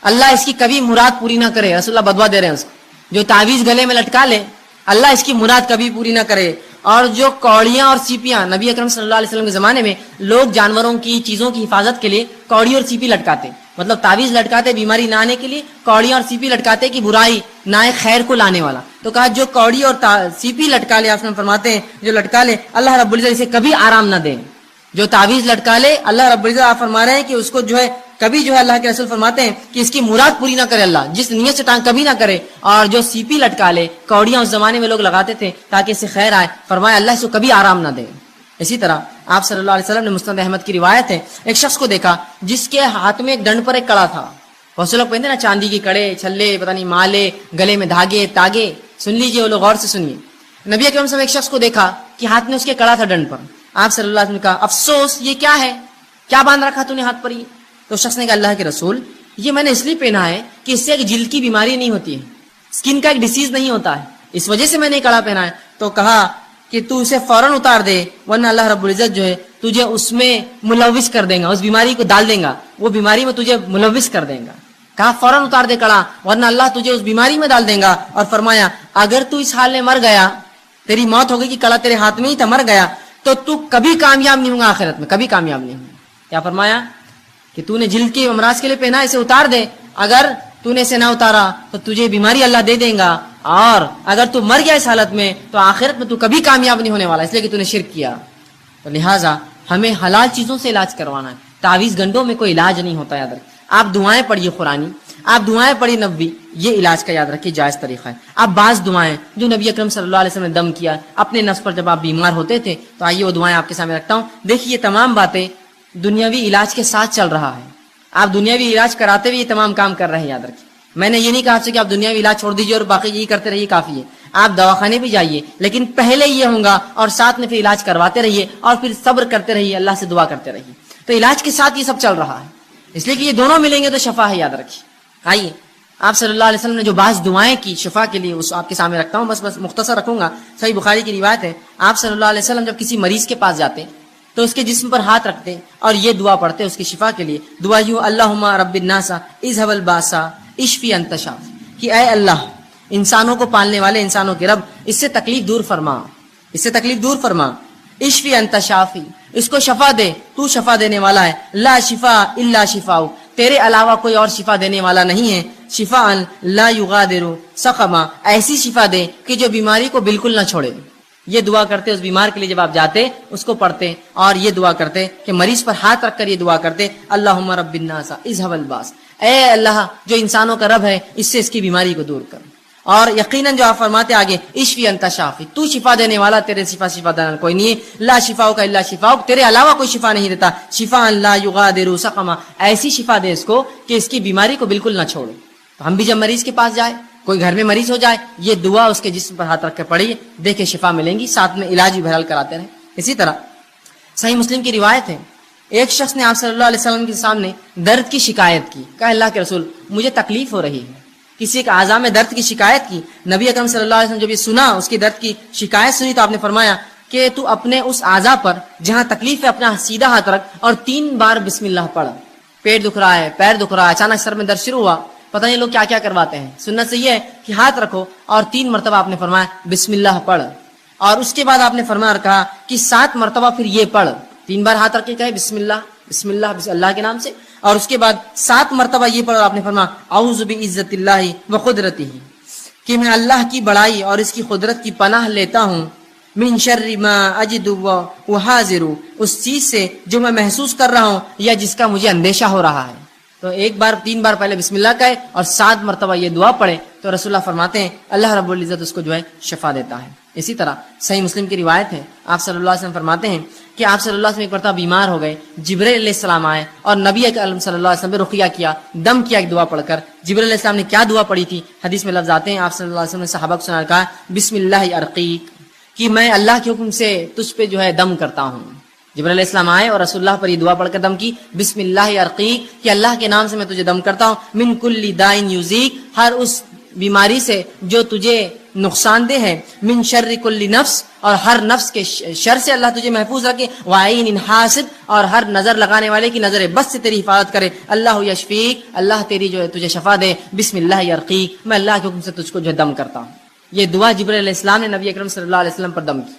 اللہ اس کی کبھی مراد پوری نہ کرے. رسول اللہ بدوا دے رہے ہیں اس کو، جو تعویذ گلے میں لٹکا لے اللہ اس کی مراد کبھی پوری نہ کرے. اور جو کوڑیاں اور سیپیاں، نبی اکرم صلی اللہ علیہ وسلم کے زمانے میں لوگ جانوروں کی چیزوں کی حفاظت کے لیے کوڑی اور سیپی لٹکاتے، مطلب تعویذ لٹکاتے بیماری نہ آنے کے لیے، کوڑیاں اور سیپی لٹکاتے کہ برائی نہ آئے، خیر کو لانے والا. تو کہا جو کوڑی اور سیپی لٹکا لے، آپ نے فرماتے ہیں جو لٹکا لے اللہ رب العزت اسے کبھی آرام نہ دے. جو تعویذ لٹکا لے اللہ رب العزت آپ فرما رہے ہیں کہ اس کو جو ہے کبھی جو ہے اللہ کے رسول فرماتے ہیں کہ اس کی مراد پوری نہ کرے اللہ، جس نیت سے ٹانگ کبھی نہ کرے. اور جو سیپی لٹکا لے، کوڑیاں اس زمانے میں لوگ لگاتے تھے تاکہ اس سے خیر آئے، فرمایا اللہ اس کو کبھی آرام نہ دے. اسی طرح آپ صلی اللہ علیہ وسلم نے مسند احمد کی روایت ہے ایک شخص کو دیکھا جس کے ہاتھ میں ایک ڈنڈ پر ایک کڑا تھا. بہت سے لوگ پہنتے نا چاندی کے کڑے، چھلے، پتہ نہیں مالے، گلے میں دھاگے تاگے. سن لیجئے وہ لوگ غور سے سنیے. نبی اکرم صلی اللہ علیہ وسلم ایک شخص کو دیکھا کہ ہاتھ میں اس کے کڑا تھا ڈنڈ پر. آپ صلی اللہ علیہ وسلم نے کہا افسوس یہ کیا ہے، کیا باندھ رکھا تو نے ہاتھ پر؟ یہ تو شخص نے کہا اللہ کے رسول یہ میں نے اس لیے پہنا ہے کہ اس سے ایک جلد کی بیماری نہیں ہوتی ہے، اسکن کا ایک ڈیزیز نہیں ہوتا ہے، اس وجہ سے میں نے کڑا پہنا ہے. تو کہا کہ تو اسے فوراً اتار دے ورنہ اللہ رب العزت جو ہے تجھے اس میں ملوث کر دے گا، اس بیماری کو ڈال دے گا، وہ بیماری میں تجھے ملوث کر دے گا. کہا فوراً اتار دے کڑا ورنہ اللہ تجھے اس بیماری میں ڈال دے گا. اور فرمایا اگر تو اس حال میں مر گیا، تیری موت ہو گئی کہ کڑا تیرے ہاتھ میں ہی تھا، مر گیا تو کبھی کامیاب نہیں ہوگا، آخرت میں کبھی کامیاب نہیں ہوگا. کیا فرمایا کہ تو نے جلد کے امراض کے لیے پہنا، اسے اتار دے، اگر تو نے اسے نہ اتارا تو تجھے بیماری اللہ دے دے گا، اور اگر تو مر گیا اس حالت میں تو آخرت میں تو کبھی کامیاب نہیں ہونے والا، اس لیے کہ تو نے شرک کیا. تو لہٰذا ہمیں حلال چیزوں سے علاج کروانا ہے، تعویذ گنڈوں میں کوئی علاج نہیں ہوتا. یاد رکھیں آپ دعائیں پڑھیے قرآنی، آپ دعائیں پڑھی نبوی، یہ علاج کا یاد رکھیے جائز طریقہ ہے. آپ بعض دعائیں جو نبی اکرم صلی اللہ علیہ وسلم نے دم کیا اپنے نفس پر جب آپ بیمار ہوتے تھے، تو آئیے وہ دعائیں آپ کے سامنے رکھتا ہوں. دیکھیے یہ تمام باتیں دنیاوی علاج کے ساتھ چل رہا ہے، آپ دنیاوی علاج کراتے ہوئے یہ تمام کام کر رہے ہیں. یاد رکھیے میں نے یہ نہیں کہا آپ سے کہ آپ دنیاوی علاج چھوڑ دیجیے اور باقی یہی کرتے رہیے، کافی ہے. آپ دواخانے بھی جائیے لیکن پہلے یہ ہوگا اور ساتھ میں پھر علاج کرواتے رہیے اور پھر صبر کرتے رہیے، اللہ سے دعا کرتے رہیے. تو علاج کے ساتھ یہ سب چل رہا ہے، اس لیے کہ یہ دونوں ملیں گے تو شفا ہے. یاد رکھیے. آئیے آپ صلی اللہ علیہ وسلم نے جو بعض دعائیں کی شفا کے لیے اس آپ کے سامنے رکھتا ہوں، بس مختصر رکھوں گا. صحیح بخاری کی روایت ہے آپ صلی اللہ علیہ وسلم جب کسی مریض کے پاس جاتے تو اس کے جسم پر ہاتھ رکھتے اور یہ دعا پڑھتے اس کی شفا کے لیے. دعا یوں اللہم رب الناس اذهب الباس اشفی انت شافی، کہ اے اللہ انسانوں کو پالنے والے، انسانوں کے رب، اس سے تکلیف دور فرما، اس سے تکلیف دور فرما. اشفی انت شافی، اس کو شفا دے، تو شفا دینے والا ہے. لا شفا الا شفاء، تیرے علاوہ کوئی اور شفا دینے والا نہیں ہے. شفاء لا یغادر سقما، ایسی شفا دے کہ جو بیماری کو بالکل نہ چھوڑے. یہ دعا کرتے اس بیمار کے لیے، جب آپ جاتے اس کو پڑھتے اور یہ دعا کرتے کہ مریض پر ہاتھ رکھ کر یہ دعا کرتے اللہم رب الناس اذھب الباس، اے اللہ جو انسانوں کا رب ہے اس سے اس کی بیماری کو دور کر. اور یقیناً جو آپ فرماتے آگے اشفی انت شافی، تو شفا دینے والا، تیرے شفا دینے کوئی نہیں ہے، لا شفاؤک الا شفاؤک، تیرے علاوہ کوئی شفا نہیں دیتا، شفاء لا یغادر سقما، ایسی شفا دے اس کو کہ اس کی بیماری کو بالکل نہ چھوڑے. تو ہم بھی جب مریض کے پاس جائے، کوئی گھر میں مریض ہو جائے، یہ دعا اس کے جسم پر ہاتھ رکھ کے پڑھیے، دیکھے شفا ملیں گی، ساتھ میں علاج بھی بہرحال کراتے رہیں. اسی طرح صحیح مسلم کی روایت ہے، ایک شخص نے آپ صلی اللہ علیہ وسلم کے سامنے درد کی شکایت کی، کہا اللہ کے رسول مجھے تکلیف ہو رہی ہے، کسی ایک اعضاء میں درد کی شکایت کی. نبی اکرم صلی اللہ علیہ وسلم جب یہ سنا، اس کی درد کی شکایت سنی، تو آپ نے فرمایا کہ تو اپنے اس اعضاء پر جہاں تکلیف ہے اپنا سیدھا ہاتھ رکھ اور 3 بار بسم اللہ پڑھ. پیٹ دکھ رہا ہے، پیر دکھ رہا ہے، اچانک سر میں درد شروع ہوا، پتہ نہیں لوگ کیا کیا کرواتے ہیں، سنت سے یہ ہے کہ ہاتھ رکھو اور 3 مرتبہ آپ نے فرمایا بسم اللہ پڑھ. اور اس کے بعد آپ نے فرمایا اور کہا کہ 7 مرتبہ پھر یہ پڑھ، 3 بار ہاتھ رکھ کے کہے بسم اللہ بسم اللہ بسم اللہ کے نام سے، اور اس کے بعد 7 مرتبہ یہ پڑھ. اور آپ نے فرمایا اعوذ بعزت اللہ و قدرتہ، کہ میں اللہ کی بڑائی اور اس کی قدرت کی پناہ لیتا ہوں، من شر ما اجد و حاضر، اس چیز سے جو میں محسوس کر رہا ہوں یا جس کا مجھے اندیشہ ہو رہا ہے. تو 3 بار پہلے بسم اللہ کہے اور 7 مرتبہ یہ دعا پڑھے تو رسول اللہ فرماتے ہیں اللہ رب العزت اس کو جو ہے شفا دیتا ہے. اسی طرح صحیح مسلم کی روایت ہے، آپ صلی اللہ علیہ وسلم فرماتے ہیں کہ آپ صلی اللہ علیہ وسلم ایک مرتبہ بیمار ہو گئے، جبرائیل علیہ السلام آئے اور نبی اکرم صلی اللہ علیہ وسلم نے رقیہ کیا، دم کیا ایک دعا پڑھ کر. جبرائیل علیہ السلام نے کیا دعا پڑھی تھی؟ حدیث میں لفظ آتے ہیں، آپ صلی اللہ علیہ وسلم نے صحابہ کو سنا، کہا بسم اللہ ارقیک، کہ میں اللہ کے حکم سے تجھ پہ جو ہے دم کرتا ہوں. جبرائیل علیہ السلام آئے اور رسول اللہ پر یہ دعا پڑھ کر دم کی، بسم اللہ ارقیک، کہ اللہ کے نام سے میں تجھے دم کرتا ہوں، من کل دائن یوزیک، ہر اس بیماری سے جو تجھے نقصان دہ ہے، من شر کل نفس، اور ہر نفس کے شر سے اللہ تجھے محفوظ رکھے، وعین حاسد، اور ہر نظر لگانے والے کی نظر بس سے تیری حفاظت کرے، اللہ یشفیک، اللہ تیری جو ہے تجھے شفا دے، بسم اللہ ارقیک، میں اللہ کے حکم سے تجھ کو جو ہے دم کرتا ہوں. یہ دعا جبرائیل علیہ السلام نے نبی اکرم صلی اللہ علیہ وسلم پر دم کی.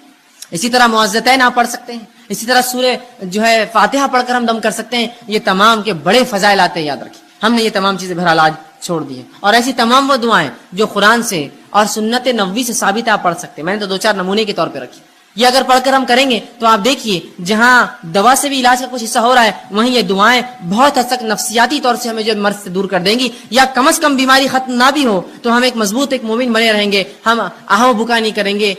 اسی طرح معوذتین آپ پڑھ سکتے ہیں، اسی طرح سورہ جو ہے فاتحہ پڑھ کر ہم دم کر سکتے ہیں. یہ تمام کے بڑے فضائل آتے ہیں، یاد رکھیں. ہم نے یہ تمام چیزیں بہرحال آج چھوڑ دی ہیں، اور ایسی تمام وہ دعائیں جو قرآن سے اور سنت نبوی سے ثابت ہے آپ پڑھ سکتے ہیں. میں نے تو 2-4 نمونے کے طور پہ رکھی. یہ اگر پڑھ کر ہم کریں گے تو آپ دیکھیے جہاں دوا سے بھی علاج کا کچھ حصہ ہو رہا ہے، وہیں یہ دعائیں بہت حد تک نفسیاتی طور سے ہمیں جو مرض سے دور کر دیں گی، یا کم از کم بیماری ختم نہ بھی ہو تو ہم ایک مضبوط ایک مومن بنے رہیں گے. ہم آہو بکا نہیں کریں گے،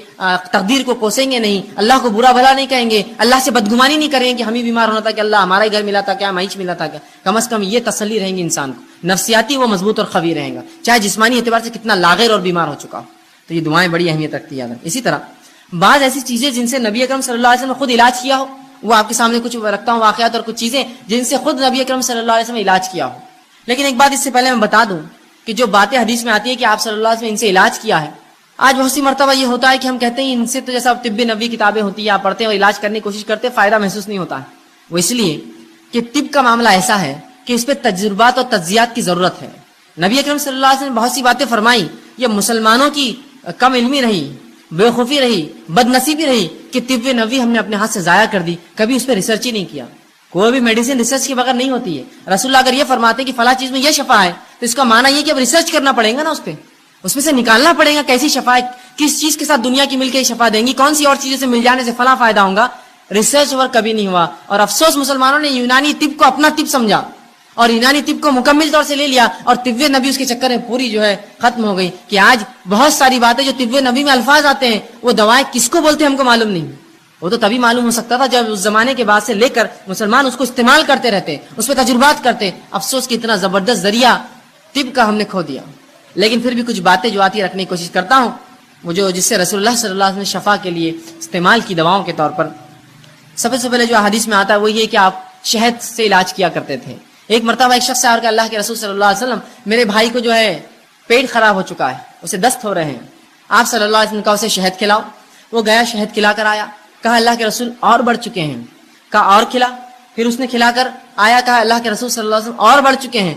تقدیر کو کوسیں گے نہیں، اللہ کو برا بھلا نہیں کہیں گے، اللہ سے بدگمانی نہیں کریں گے کہ ہم ہی بیمار ہونا تھا کہ اللہ ہمارا ہی گھر ملا تھا کیا، مائچ ملا تھا کیا. کم از کم یہ تسلی رہیں گی انسان کو، نفسیاتی وہ مضبوط اور قوی رہے گا، چاہے جسمانی اعتبار سے کتنا لاغر اور بیمار ہو چکا ہو. تو یہ دعائیں بڑی اہمیت رکھتی ہیں. اسی طرح بعض ایسی چیزیں جن سے نبی اکرم صلی اللہ علیہ وسلم نے خود علاج کیا ہو، وہ آپ کے سامنے کچھ رکھتا ہوں واقعات اور کچھ چیزیں جن سے خود نبی اکرم صلی اللہ علیہ وسلم نے علاج کیا ہو. لیکن ایک بات اس سے پہلے میں بتا دوں کہ جو باتیں حدیث میں آتی ہے کہ آپ صلی اللہ علیہ وسلم نے ان سے علاج کیا ہے، آج بہت سی مرتبہ یہ ہوتا ہے کہ ہم کہتے ہیں ان سے تو جیسا طب نبوی کتابیں ہوتی ہیں آپ پڑھتے ہیں اور علاج کرنے کی کوشش کرتے ہیں، فائدہ محسوس نہیں ہوتا ہے. وہ اس لیے کہ طب کا معاملہ ایسا ہے کہ اس پہ تجربات اور تجزیات کی ضرورت ہے. نبی اکرم صلی اللہ علیہ وسلم نے بہت سی باتیں فرمائی، یہ مسلمانوں کی کم علمی رہی، بے خوفی رہی، بد نصیبی رہی کہ طب نبوی ہم نے اپنے ہاتھ سے ضائع کر دی، کبھی اس پہ ریسرچ ہی نہیں کیا. کوئی بھی میڈیسن ریسرچ کے بغیر نہیں ہوتی ہے. رسول اللہ اگر یہ فرماتے کہ فلاں چیز میں یہ شفا ہے تو اس کا معنی یہ کہ اب ریسرچ کرنا پڑے گا نا، اس میں سے نکالنا پڑے گا کیسی شفا ہے، کس چیز کے ساتھ دنیا کی مل کے شفا دیں گی، کون سی اور چیزوں سے مل جانے سے فلاں فائدہ ہوگا. ریسرچ ورک کبھی نہیں ہوا. اور افسوس مسلمانوں نے یونانی طب کو اپنا طب سمجھا اور یونانی طب کو مکمل طور سے لے لیا، اور طب نبی اس کے چکر میں پوری جو ہے ختم ہو گئی کہ آج بہت ساری باتیں جو طب نبی میں الفاظ آتے ہیں وہ دوائیں کس کو بولتے ہیں ہم کو معلوم نہیں. وہ تو تبھی معلوم ہو سکتا تھا جب اس زمانے کے بعد سے لے کر مسلمان اس کو استعمال کرتے رہتے، اس پہ تجربات کرتے. افسوس کہ اتنا زبردست ذریعہ طب کا ہم نے کھو دیا. لیکن پھر بھی کچھ باتیں جو آتی رکھنے کی کوشش کرتا ہوں، وہ جو جس سے رسول اللہ صلی اللہ علیہ وسلم نے شفا کے لیے استعمال کی دواؤں کے طور پر. سب سے پہلے جو حدیث میں آتا ہے وہ یہ کہ آپ شہد سے علاج کیا کرتے تھے. ایک مرتبہ ایک شخص آ کر اللہ کے رسول صلی اللہ علیہ وسلم میرے بھائی کو جو ہے پیٹ خراب ہو چکا ہے، اسے دست ہو رہے ہیں، آپ صلی اللہ علیہ وسلم نے کہا اسے شہد کھلاؤ. وہ گیا شہد کھلا کر آیا، کہا اللہ کے رسول اور بڑھ چکے ہیں. کہا اور کھلا. پھر اس نے کھلا کر آیا، کہا اللہ کے رسول صلی اللہ علیہ وسلم اور بڑھ چکے ہیں.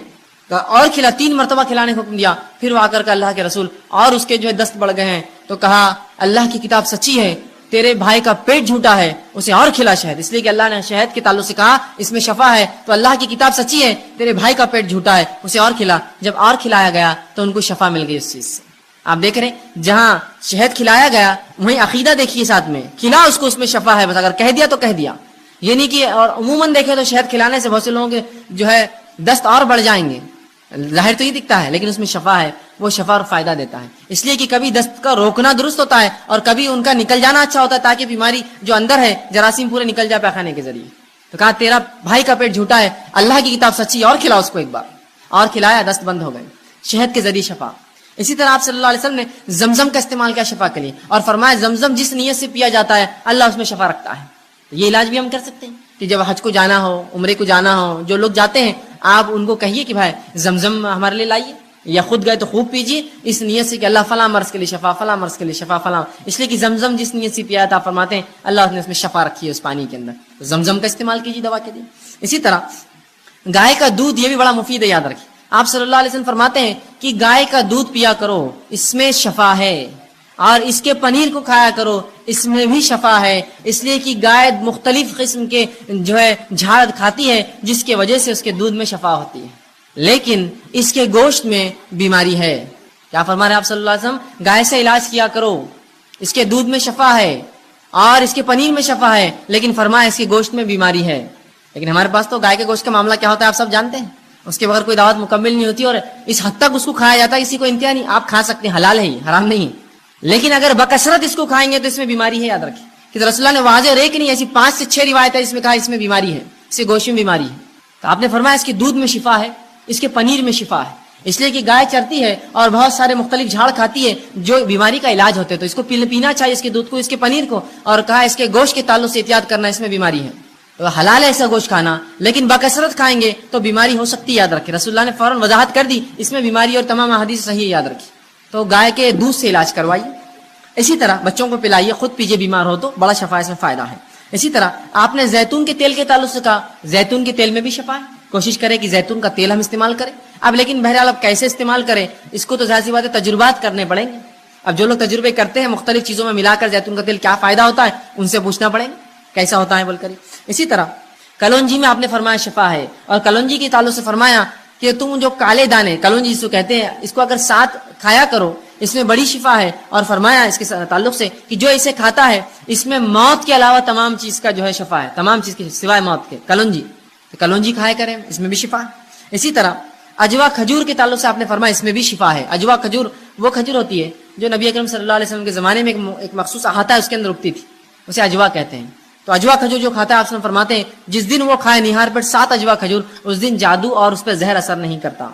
کہا اور کھلا. 3 مرتبہ کھلانے کا حکم دیا. پھر وہ آ کر کہا اللہ کے رسول اور اس کے جو ہے دست بڑھ گئے ہیں. تو کہا اللہ کی کتاب سچی ہے، تیرے بھائی کا پیٹ جھوٹا ہے، اسے اور کھلا شہد. اس لیے کہ اللہ نے شہد کے تعلق سے کہا اس میں شفا ہے، تو اللہ کی کتاب سچی ہے، تیرے بھائی کا پیٹ جھوٹا ہے، اسے اور کھلا. جب اور کھلایا گیا تو ان کو شفا مل گئی اس چیز سے. آپ دیکھ رہے ہیں جہاں شہد کھلایا گیا وہیں عقیدہ دیکھیے ساتھ میں، کھلا اس کو، اس میں شفا ہے، بس اگر کہہ دیا تو کہہ دیا، یہ نہیں کہ اور عموماً دیکھیں تو شہد کھلانے سے بہت سے لوگوں کے جو ہے دست اور بڑھ جائیں گے، ظاہر تو یہ دکھتا ہے لیکن اس میں شفا ہے، وہ شفا اور فائدہ دیتا ہے، اس لیے کہ کبھی دست کا روکنا درست ہوتا ہے اور کبھی ان کا نکل جانا اچھا ہوتا ہے تاکہ بیماری جو اندر ہے جراثیم پورے نکل جائے پیخانے کے ذریعے۔ تو کہا تیرا بھائی کا پیٹ جھوٹا ہے، اللہ کی کتاب سچی، اور کھلا اس کو ایک بار، اور کھلایا، دست بند ہو گئے، شہد کے ذریعے شفا۔ اسی طرح آپ صلی اللہ علیہ وسلم نے زمزم کا استعمال کیا شفا کے لیے، اور فرمایا زمزم جس نیت سے پیا جاتا ہے اللہ اس میں شفا رکھتا ہے۔ یہ علاج بھی ہم کر سکتے ہیں کہ جب حج کو جانا ہو، عمرے کو جانا ہو، جو لوگ جاتے ہیں آپ ان کو کہیے کہ بھائی زمزم ہمارے لیے لائیے، یا خود گئے تو خوب پیجیے اس نیت سے کہ اللہ فلاں مرض کے لیے شفا، فلاں مرض کے لیے شفا، فلاں، اس لیے کہ زمزم جس نیت سے پیا تھا فرماتے ہیں اللہ نے اس میں شفا رکھی ہے اس پانی کے اندر، تو زمزم کا استعمال کیجیے دوا کے لیے۔ اسی طرح گائے کا دودھ، یہ بھی بڑا مفید ہے، یاد رکھیے آپ صلی اللہ علیہ وسلم فرماتے ہیں کہ گائے کا دودھ پیا کرو، اس میں شفا ہے، اور اس کے پنیر کو کھایا کرو، اس میں بھی شفا ہے، اس لیے کہ گائے مختلف قسم کے جو ہے جھاڑ کھاتی ہے جس کی وجہ سے اس کے دودھ میں شفا ہوتی ہے، لیکن اس کے گوشت میں بیماری ہے۔ کیا فرما رہے ہیں آپ صلی اللہ علیہ وسلم؟ گائے سے علاج کیا کرو، اس کے دودھ میں شفا ہے اور اس کے پنیر میں شفا ہے، لیکن فرمایا اس کے گوشت میں بیماری ہے۔ لیکن ہمارے پاس تو گائے کے گوشت کا معاملہ کیا ہوتا ہے آپ سب جانتے ہیں، اس کے بغیر کوئی دعوت مکمل نہیں ہوتی، اور اس حد تک اس کو کھایا جاتا ہے کسی کو انتہا نہیں۔ آپ کھا سکتے ہیں، حلال ہے ہی، حرام نہیں ہے، لیکن اگر بکثرت اس کو کھائیں گے تو اس میں بیماری ہے، یاد رکھیں کہ رسول اللہ نے واضح اور ایک نہیں ایسی 5 سے 6 روایت ہے اس میں کہا اس میں بیماری ہے، اس کے گوشت میں بیماری ہے۔ تو آپ نے فرمایا اس کے دودھ میں شفا ہے، اس کے پنیر میں شفا ہے، اس لیے کہ گائے چرتی ہے اور بہت سارے مختلف جھاڑ کھاتی ہے جو بیماری کا علاج ہوتے ہیں، تو اس کو پینا چاہیے، اس کے دودھ کو، اس کے پنیر کو، اور کہا اس کے گوشت کے تعلق سے احتیاط کرنا، اس میں بیماری ہے۔ تو حلال ہے ایسا گوشت کھانا، لیکن بکثرت کھائیں گے تو بیماری ہو سکتی ہے، یاد رکھیں رسول اللہ نے فوراً وضاحت کر دی اس میں بیماری، اور تمام احادیث صحیح ہے، یاد رکھیں۔ تو گائے کے دودھ سے علاج کروائیے، اسی طرح بچوں کو پلائیے، خود پیجیے بیمار ہو تو، بڑا شفا اس میں فائدہ ہے۔ اسی طرح آپ نے زیتون کے تیل کے تعلق سے کہا، زیتون کے تیل میں بھی شفا ہے، کوشش کریں کہ زیتون کا تیل ہم استعمال کریں۔ اب لیکن بہرحال اب کیسے استعمال کریں اس کو تو ظاہر سی بات ہے تجربات کرنے پڑیں گے۔ اب جو لوگ تجربے کرتے ہیں مختلف چیزوں میں ملا کر زیتون کا تیل کیا فائدہ ہوتا ہے ان سے پوچھنا پڑے گا کیسا ہوتا ہے بول کر۔ اسی طرح کلونجی میں آپ نے فرمایا شفا ہے، اور کلونجی کے تعلق سے فرمایا کہ تم جو کالے دانے کلونجی جس کو کہتے ہیں اس کو اگر ساتھ کھایا کرو اس میں بڑی شفا ہے، اور فرمایا اس کے تعلق سے کہ جو اسے کھاتا ہے اس میں موت کے علاوہ تمام چیز کا جو ہے شفا ہے، تمام چیز کی سوائے موت کے، کلونجی، تو کلونجی کھایا کریں اس میں بھی شفا ہے۔ اسی طرح اجوا کھجور کے تعلق سے آپ نے فرمایا اس میں بھی شفا ہے۔ اجوا کھجور وہ کھجور ہوتی ہے جو نبی اکرم صلی اللہ علیہ وسلم کے زمانے میں ایک مخصوص احاطہ ہے اس کے اندر اگتی تھی، اسے اجوا کہتے ہیں۔ تو اجوا کھجور جو کھاتا ہے آپ فرماتے ہیں جس دن وہ کھائے نہار پر 7 اجوا کھجور، اس دن جادو اور اس پر زہر اثر نہیں کرتا۔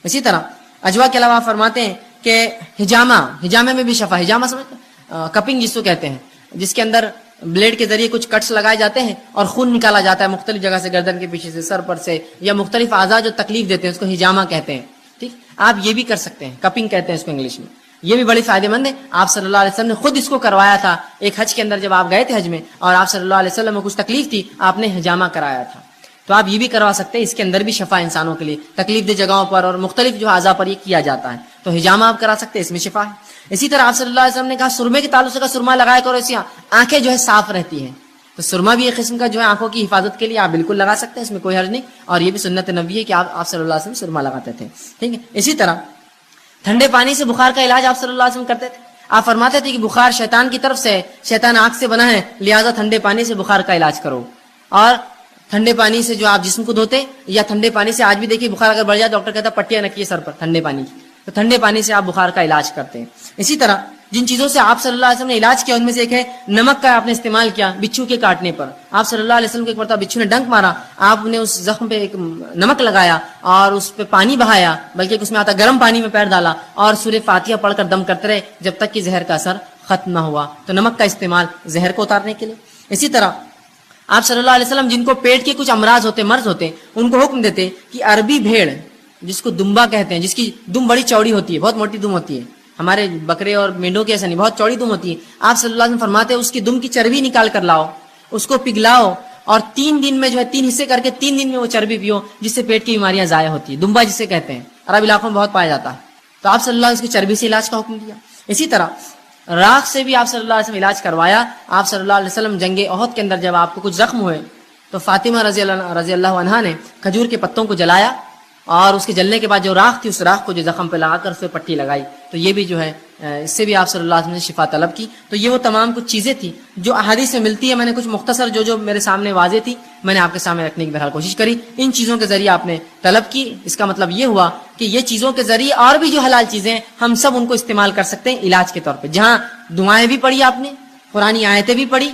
اسی طرح اجوا کے علاوہ فرماتے ہیں کہ ہجامہ میں بھی شفا، ہجامہ سمجھتے ہیں، کپنگ جس کو کہتے ہیں، جس کے اندر بلیڈ کے ذریعے کچھ کٹس لگائے جاتے ہیں اور خون نکالا جاتا ہے مختلف جگہ سے، گردن کے پیچھے سے، سر پر سے، یا مختلف اعضاء جو تکلیف دیتے ہیں اس کو ہجامہ کہتے ہیں۔ ٹھیک، آپ یہ بھی کر سکتے ہیں، کپنگ کہتے ہیں اس کو انگلش میں، یہ بھی بڑی فائدہ مند ہے۔ آپ صلی اللہ علیہ وسلم نے خود اس کو کروایا تھا ایک حج کے اندر، جب آپ گئے تھے حج میں اور آپ صلی اللہ علیہ وسلم میں کچھ تکلیف تھی، آپ نے ہجامہ کرایا تھا، تو آپ یہ بھی کروا سکتے ہیں، اس کے اندر بھی شفا انسانوں کے لیے تکلیف دہ جگہوں پر اور مختلف جو اعضاء پر یہ کیا جاتا ہے، تو ہجامہ آپ کرا سکتے ہیں، اس میں شفا ہے۔ اسی طرح آپ صلی اللہ علیہ وسلم نے کہا سرمے کے تعلق سے سرما لگایا کرو، اس آنکھیں جو ہے صاف رہتی ہیں، تو سرما بھی ایک قسم کا جو ہے آنکھوں کی حفاظت کے لیے آپ بالکل لگا سکتے ہیں، اس میں کوئی حرج نہیں، اور یہ بھی سنت نبوی ہے کہ آپ صلی اللہ علیہ وسلم سرما لگاتے تھے۔ ٹھیک ہے، اسی طرح ٹھنڈے پانی سے بخار کا علاج آپ صلی اللہ علیہ وسلم کرتے تھے۔ آپ فرماتے تھے کہ بخار شیطان کی طرف سے، شیطان آنکھ سے بنا ہے، لہذا ٹھنڈے پانی سے بخار کا علاج کرو، اور ٹھنڈے پانی سے جو آپ جسم کو دھوتے، یا ٹھنڈے پانی سے آج بھی دیکھیے بخار اگر بڑھ جائے ڈاکٹر کہتا ہے پٹیاں رکھیے سر پر ٹھنڈے پانی کی، تو ٹھنڈے پانی سے آپ بخار کا علاج کرتے ہیں۔ اسی طرح جن چیزوں سے آپ صلی اللہ علیہ وسلم نے علاج کیا ان میں سے ایک ہے نمک کا، آپ نے استعمال کیا بچھو کے کاٹنے پر۔ آپ صلی اللہ علیہ وسلم کو ایک مرتبہ بچھو نے ڈنک مارا، آپ نے اس زخم پہ ایک نمک لگایا اور اس پہ پانی بہایا، بلکہ اس میں آتا گرم پانی میں پیر ڈالا اور سورہ فاتحہ پڑھ کر دم کرتے رہے جب تک کہ زہر کا اثر ختم نہ ہوا۔ تو نمک کا استعمال زہر کو اتارنے کے لیے۔ اسی طرح آپ صلی اللہ علیہ وسلم جن کو پیٹ کے کچھ امراض ہوتے، مرض ہوتے، ان کو حکم دیتے کہ عربی بھیڑ جس کو دمبا کہتے ہیں، جس کی دم بڑی چوڑی ہوتی ہے، بہت موٹی دم ہوتی ہے، ہمارے بکرے اور مینڈوں کی ایسا نہیں، بہت چوڑی دم ہوتی ہے، آپ صلی اللہ علیہ وسلم فرماتے ہیں اس کی دم کی چربی نکال کر لاؤ، اس کو پگھلاؤ اور 3 دن میں جو ہے 3 حصے کر کے 3 دن میں وہ چربی پیو، جس سے پیٹ کی بیماریاں ضائع ہوتی ہیں۔ دمبا جسے کہتے ہیں عرب علاقوں میں بہت پایا جاتا ہے، تو آپ صلی اللہ علیہ وسلم اس کی چربی سے علاج کا حکم دیا۔ اسی طرح راکھ سے بھی آپ صلی اللہ علیہ وسلم علاج کروایا۔ آپ صلی اللہ علیہ وسلم جنگ احد کے اندر جب آپ کو کچھ زخم ہوئے تو فاطمہ رضی اللہ عنہا نے کھجور کے پتوں کو جلایا اور اس کے جلنے کے بعد جو راکھ تھی اس راکھ کو جو زخم پہ لگا کر اس پہ پٹی لگائی، تو یہ بھی جو ہے اس سے بھی آپ صلی اللہ علیہ وسلم نے شفا طلب کی. تو یہ وہ تمام کچھ چیزیں تھی جو احادیث میں ملتی ہے. میں نے کچھ مختصر جو میرے سامنے واضح تھی میں نے آپ کے سامنے رکھنے کی بہرحال کوشش کری. ان چیزوں کے ذریعے آپ نے طلب کی، اس کا مطلب یہ ہوا کہ یہ چیزوں کے ذریعے اور بھی جو حلال چیزیں ہیں ہم سب ان کو استعمال کر سکتے ہیں علاج کے طور پہ. جہاں دعائیں بھی پڑھی آپ نے، قرآنی آیتیں بھی پڑھی،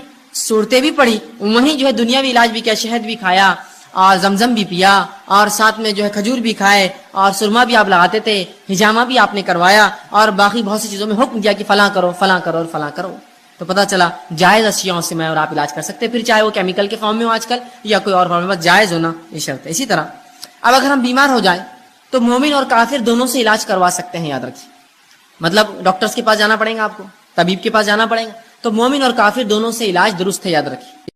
صورتیں بھی پڑھی، وہیں جو ہے دنیاوی علاج بھی کیا، شہد بھی کھایا اور زمزم بھی پیا اور ساتھ میں جو ہے کھجور بھی کھائے اور سرما بھی آپ لگاتے تھے، حجامہ بھی آپ نے کروایا اور باقی بہت سی چیزوں میں حکم دیا کہ فلاں کرو فلاں کرو اور فلاں کرو. تو پتہ چلا جائز اشیاءوں سے میں اور آپ علاج کر سکتے، پھر چاہے وہ کیمیکل کے فارم میں ہو آج کل یا کوئی اور فارم میں، بس جائز ہونا یہ شرط ہے. اسی طرح اب اگر ہم بیمار ہو جائیں تو مومن اور کافر دونوں سے علاج کروا سکتے ہیں، یاد رکھیے. مطلب ڈاکٹرز کے پاس جانا پڑے گا، آپ کو طبیب کے پاس جانا پڑے گا، تو مومن اور کافر دونوں سے علاج درست ہے، یاد رکھیے.